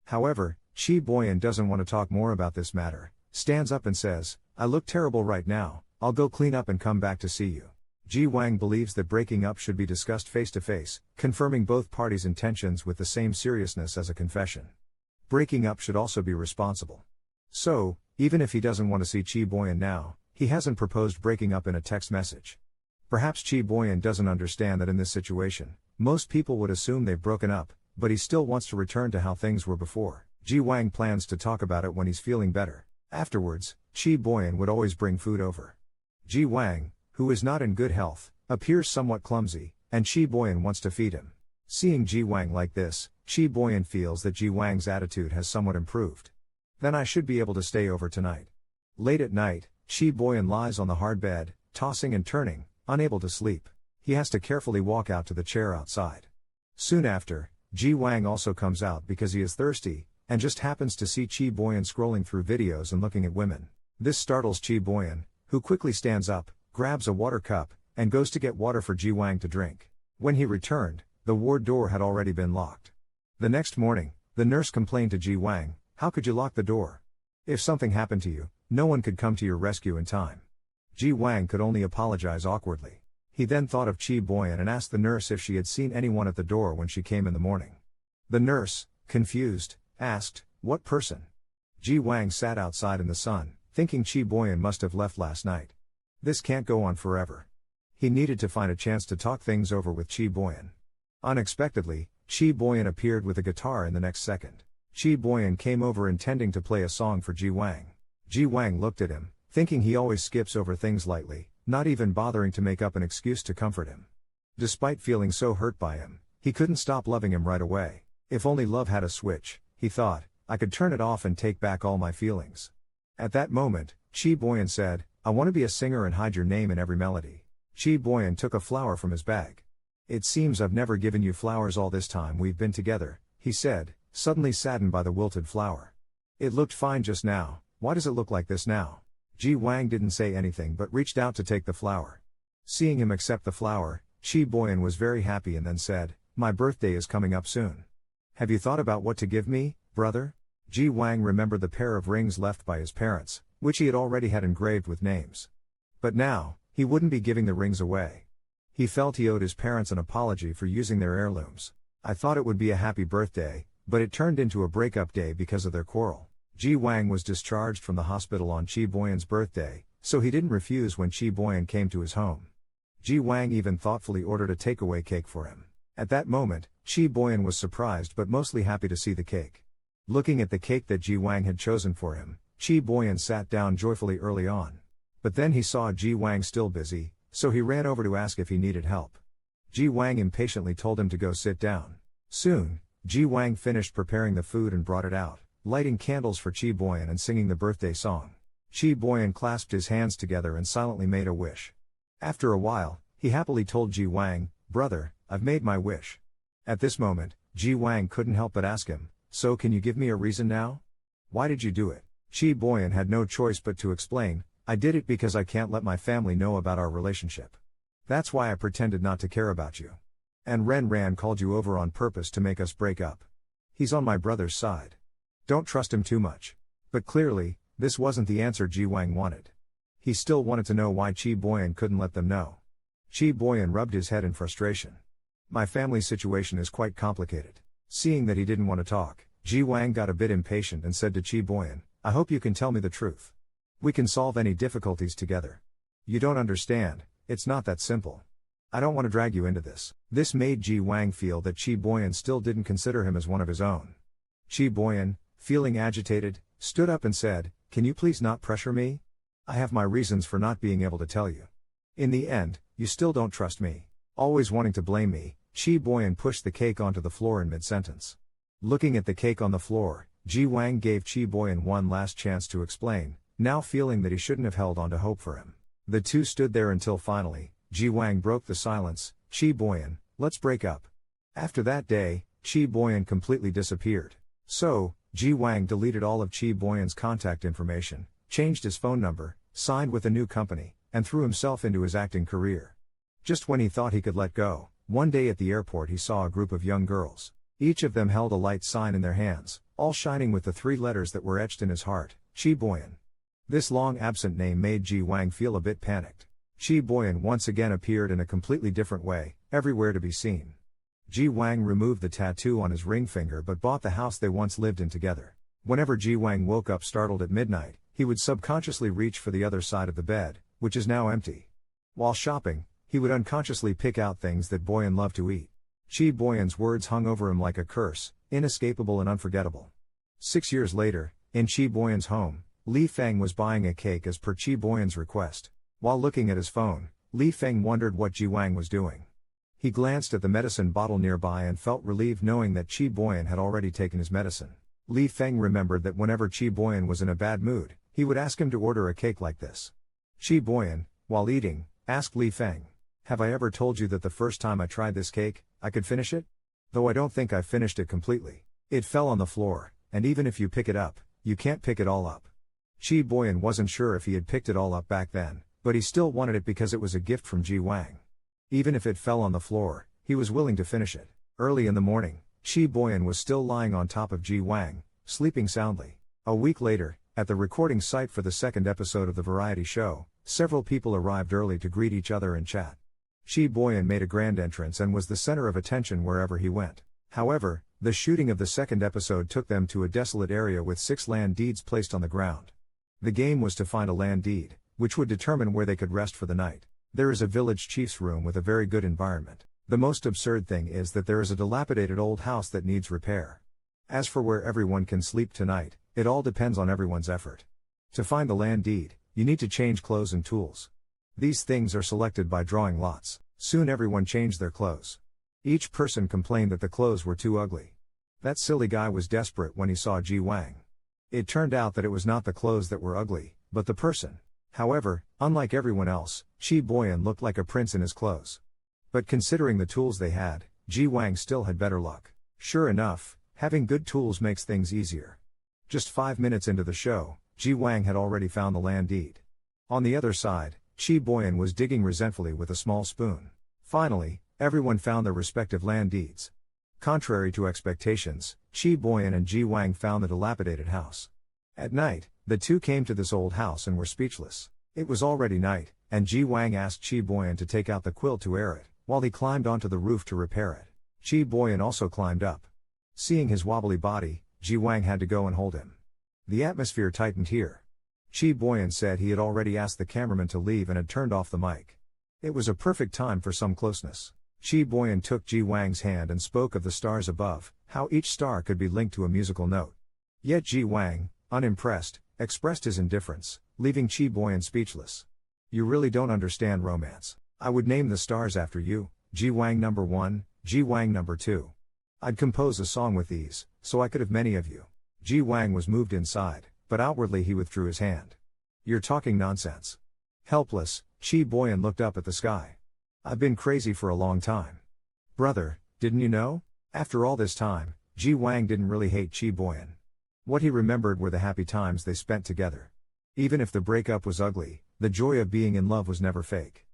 However, Chi Boyan doesn't want to talk more about this matter, stands up and says, "I look terrible right now, I'll go clean up and come back to see you." Ji Wang believes that breaking up should be discussed face to face, confirming both parties' intentions with the same seriousness as a confession. Breaking up should also be responsible. So, even if he doesn't want to see Chi Boyan now, he hasn't proposed breaking up in a text message. Perhaps Chi Boyan doesn't understand that in this situation, most people would assume they've broken up, but he still wants to return to how things were before. Ji Wang plans to talk about it when he's feeling better. Afterwards, Chi Boyan would always bring food over. Ji Wang, who is not in good health, appears somewhat clumsy, and Chi Boyan wants to feed him. Seeing Ji Wang like this, Chi Boyan feels that Ji Wang's attitude has somewhat improved. "Then I should be able to stay over tonight." Late at night, Chi Boyan lies on the hard bed, tossing and turning, unable to sleep. He has to carefully walk out to the chair outside. Soon after, Ji Wang also comes out because he is thirsty, and just happens to see Chi Boyan scrolling through videos and looking at women. This startles Chi Boyan, who quickly stands up, grabs a water cup, and goes to get water for Ji Wang to drink. When he returned, the ward door had already been locked. The next morning, the nurse complained to Ji Wang, "How could you lock the door? If something happened to you, no one could come to your rescue in time." Ji Wang could only apologize awkwardly. He then thought of Chi Boyan and asked the nurse if she had seen anyone at the door when she came in the morning. The nurse, confused, asked, "What person?" Ji Wang sat outside in the sun, thinking Chi Boyan must have left last night. This can't go on forever. He needed to find a chance to talk things over with Chi Boyan. Unexpectedly, Chi Boyan appeared with a guitar in the next second. Chi Boyan came over intending to play a song for Ji Wang. Ji Wang looked at him, thinking he always skips over things lightly, not even bothering to make up an excuse to comfort him. Despite feeling so hurt by him, he couldn't stop loving him right away. If only love had a switch, he thought, I could turn it off and take back all my feelings. At that moment, Chi Boyan said, "I want to be a singer and hide your name in every melody." Chi Boyan took a flower from his bag. "It seems I've never given you flowers all this time we've been together," he said, suddenly saddened by the wilted flower. "It looked fine just now, why does it look like this now?" Ji Wang didn't say anything but reached out to take the flower. Seeing him accept the flower, Chi Boyan was very happy and then said, "My birthday is coming up soon. Have you thought about what to give me, brother?" Ji Wang remembered the pair of rings left by his parents, which he had already had engraved with names. But now, he wouldn't be giving the rings away. He felt he owed his parents an apology for using their heirlooms. "I thought it would be a happy birthday, but it turned into a breakup day because of their quarrel." Ji Wang was discharged from the hospital on Chi Boyan's birthday, so he didn't refuse when Chi Boyan came to his home. Ji Wang even thoughtfully ordered a takeaway cake for him. At that moment, Chi Boyan was surprised but mostly happy to see the cake. Looking at the cake that Ji Wang had chosen for him, Chi Boyan sat down joyfully early on. But then he saw Ji Wang still busy, so he ran over to ask if he needed help. Ji Wang impatiently told him to go sit down. Soon, Ji Wang finished preparing the food and brought it out, lighting candles for Chi Boyan and singing the birthday song. Chi Boyan clasped his hands together and silently made a wish. After a while, he happily told Ji Wang, "Brother, I've made my wish." At this moment, Ji Wang couldn't help but ask him, "So can you give me a reason now? Why did you do it?" Chi Boyan had no choice but to explain, "I did it because I can't let my family know about our relationship. That's why I pretended not to care about you. And Ren called you over on purpose to make us break up. He's on my brother's side. Don't trust him too much." But clearly, this wasn't the answer Ji Wang wanted. He still wanted to know why Chi Boyan couldn't let them know. Chi Boyan rubbed his head in frustration. "My family situation is quite complicated." Seeing that he didn't want to talk, Ji Wang got a bit impatient and said to Chi Boyan, "I hope you can tell me the truth. We can solve any difficulties together. You don't understand, it's not that simple. I don't want to drag you into this." This made Ji Wang feel that Chi Boyan still didn't consider him as one of his own. Chi Boyan, feeling agitated, stood up and said, "Can you please not pressure me? I have my reasons for not being able to tell you. In the end, you still don't trust me. Always wanting to blame me." Chi Boyan pushed the cake onto the floor in mid-sentence. Looking at the cake on the floor, Ji Wang gave Chi Boyan one last chance to explain, now feeling that he shouldn't have held on to hope for him. The two stood there until finally, Ji Wang broke the silence. "Chi Boyan, let's break up." After that day, Chi Boyan completely disappeared. So, Ji Wang deleted all of Chi Boyan's contact information, changed his phone number, signed with a new company, and threw himself into his acting career. Just when he thought he could let go, one day at the airport he saw a group of young girls. Each of them held a light sign in their hands, all shining with the 3 letters that were etched in his heart, Chi Boyan. This long-absent name made Ji Wang feel a bit panicked. Chi Boyan once again appeared in a completely different way, everywhere to be seen. Ji Wang removed the tattoo on his ring finger but bought the house they once lived in together. Whenever Ji Wang woke up startled at midnight, he would subconsciously reach for the other side of the bed, which is now empty. While shopping, he would unconsciously pick out things that Boyan loved to eat. Chi Boyan's words hung over him like a curse, inescapable and unforgettable. 6 years later, in Chi Boyan's home, Li Feng was buying a cake as per Chi Boyan's request. While looking at his phone, Li Feng wondered what Ji Wang was doing. He glanced at the medicine bottle nearby and felt relieved knowing that Chi Boyan had already taken his medicine. Li Feng remembered that whenever Chi Boyan was in a bad mood, he would ask him to order a cake like this. Chi Boyan, while eating, asked Li Feng, "Have I ever told you that the first time I tried this cake, I could finish it? Though I don't think I finished it completely. It fell on the floor, and even if you pick it up, you can't pick it all up." Chi Boyan wasn't sure if he had picked it all up back then, but he still wanted it because it was a gift from Ji Wang. Even if it fell on the floor, he was willing to finish it. Early in the morning, Chi Boyan was still lying on top of Ji Wang, sleeping soundly. A week later, at the recording site for the second episode of the variety show, several people arrived early to greet each other and chat. Chi Boyan made a grand entrance and was the center of attention wherever he went. However, the shooting of the second episode took them to a desolate area with 6 land deeds placed on the ground. The game was to find a land deed, which would determine where they could rest for the night. There is a village chief's room with a very good environment. The most absurd thing is that there is a dilapidated old house that needs repair. As for where everyone can sleep tonight, it all depends on everyone's effort. To find the land deed, you need to change clothes and tools. These things are selected by drawing lots. Soon everyone changed their clothes. Each person complained that the clothes were too ugly. That silly guy was desperate when he saw Ji Wang. It turned out that it was not the clothes that were ugly, but the person. However, unlike everyone else, Chi Boyan looked like a prince in his clothes. But considering the tools they had, Ji Wang still had better luck. Sure enough, having good tools makes things easier. Just 5 minutes into the show, Ji Wang had already found the land deed. On the other side, Chi Boyan was digging resentfully with a small spoon. Finally, everyone found their respective land deeds. Contrary to expectations, Chi Boyan and Ji Wang found the dilapidated house. At night, the two came to this old house and were speechless. It was already night, and Ji Wang asked Chi Boyan to take out the quilt to air it, while he climbed onto the roof to repair it. Chi Boyan also climbed up. Seeing his wobbly body, Ji Wang had to go and hold him. The atmosphere tightened here. Chi Boyan said he had already asked the cameraman to leave and had turned off the mic. It was a perfect time for some closeness. Chi Boyan took Ji Wang's hand and spoke of the stars above, how each star could be linked to a musical note. Yet Ji Wang, unimpressed, expressed his indifference, leaving Chi Boyan speechless. You really don't understand romance. I would name the stars after you, Ji Wang number 1, Ji Wang number 2. I'd compose a song with these, so I could have many of you. Ji Wang was moved inside, but outwardly he withdrew his hand. You're talking nonsense. Helpless, Chi Boyan looked up at the sky. I've been crazy for a long time. Brother, didn't you know? After all this time, Ji Wang didn't really hate Chi Boyan. What he remembered were the happy times they spent together. Even if the breakup was ugly, the joy of being in love was never fake.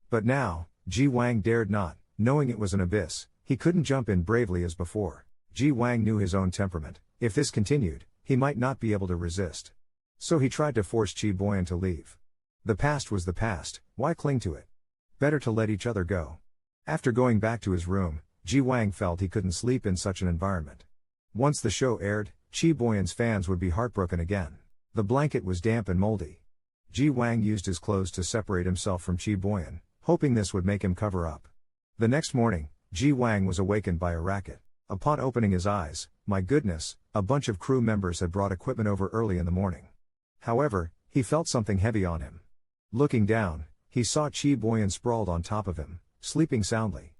But now, Ji Wang dared not, knowing it was an abyss, he couldn't jump in bravely as before. Ji Wang knew his own temperament. If this continued, he might not be able to resist. So he tried to force Chi Boyan to leave. The past was the past, why cling to it? Better to let each other go. After going back to his room, Ji Wang felt he couldn't sleep in such an environment. Once the show aired, Chi Boyan's fans would be heartbroken again. The blanket was damp and moldy. Ji Wang used his clothes to separate himself from Chi Boyan, hoping this would make him cover up. The next morning, Ji Wang was awakened by a racket. Upon opening his eyes, my goodness, a bunch of crew members had brought equipment over early in the morning. However, he felt something heavy on him. Looking down, he saw Chi Boyan sprawled on top of him, sleeping soundly.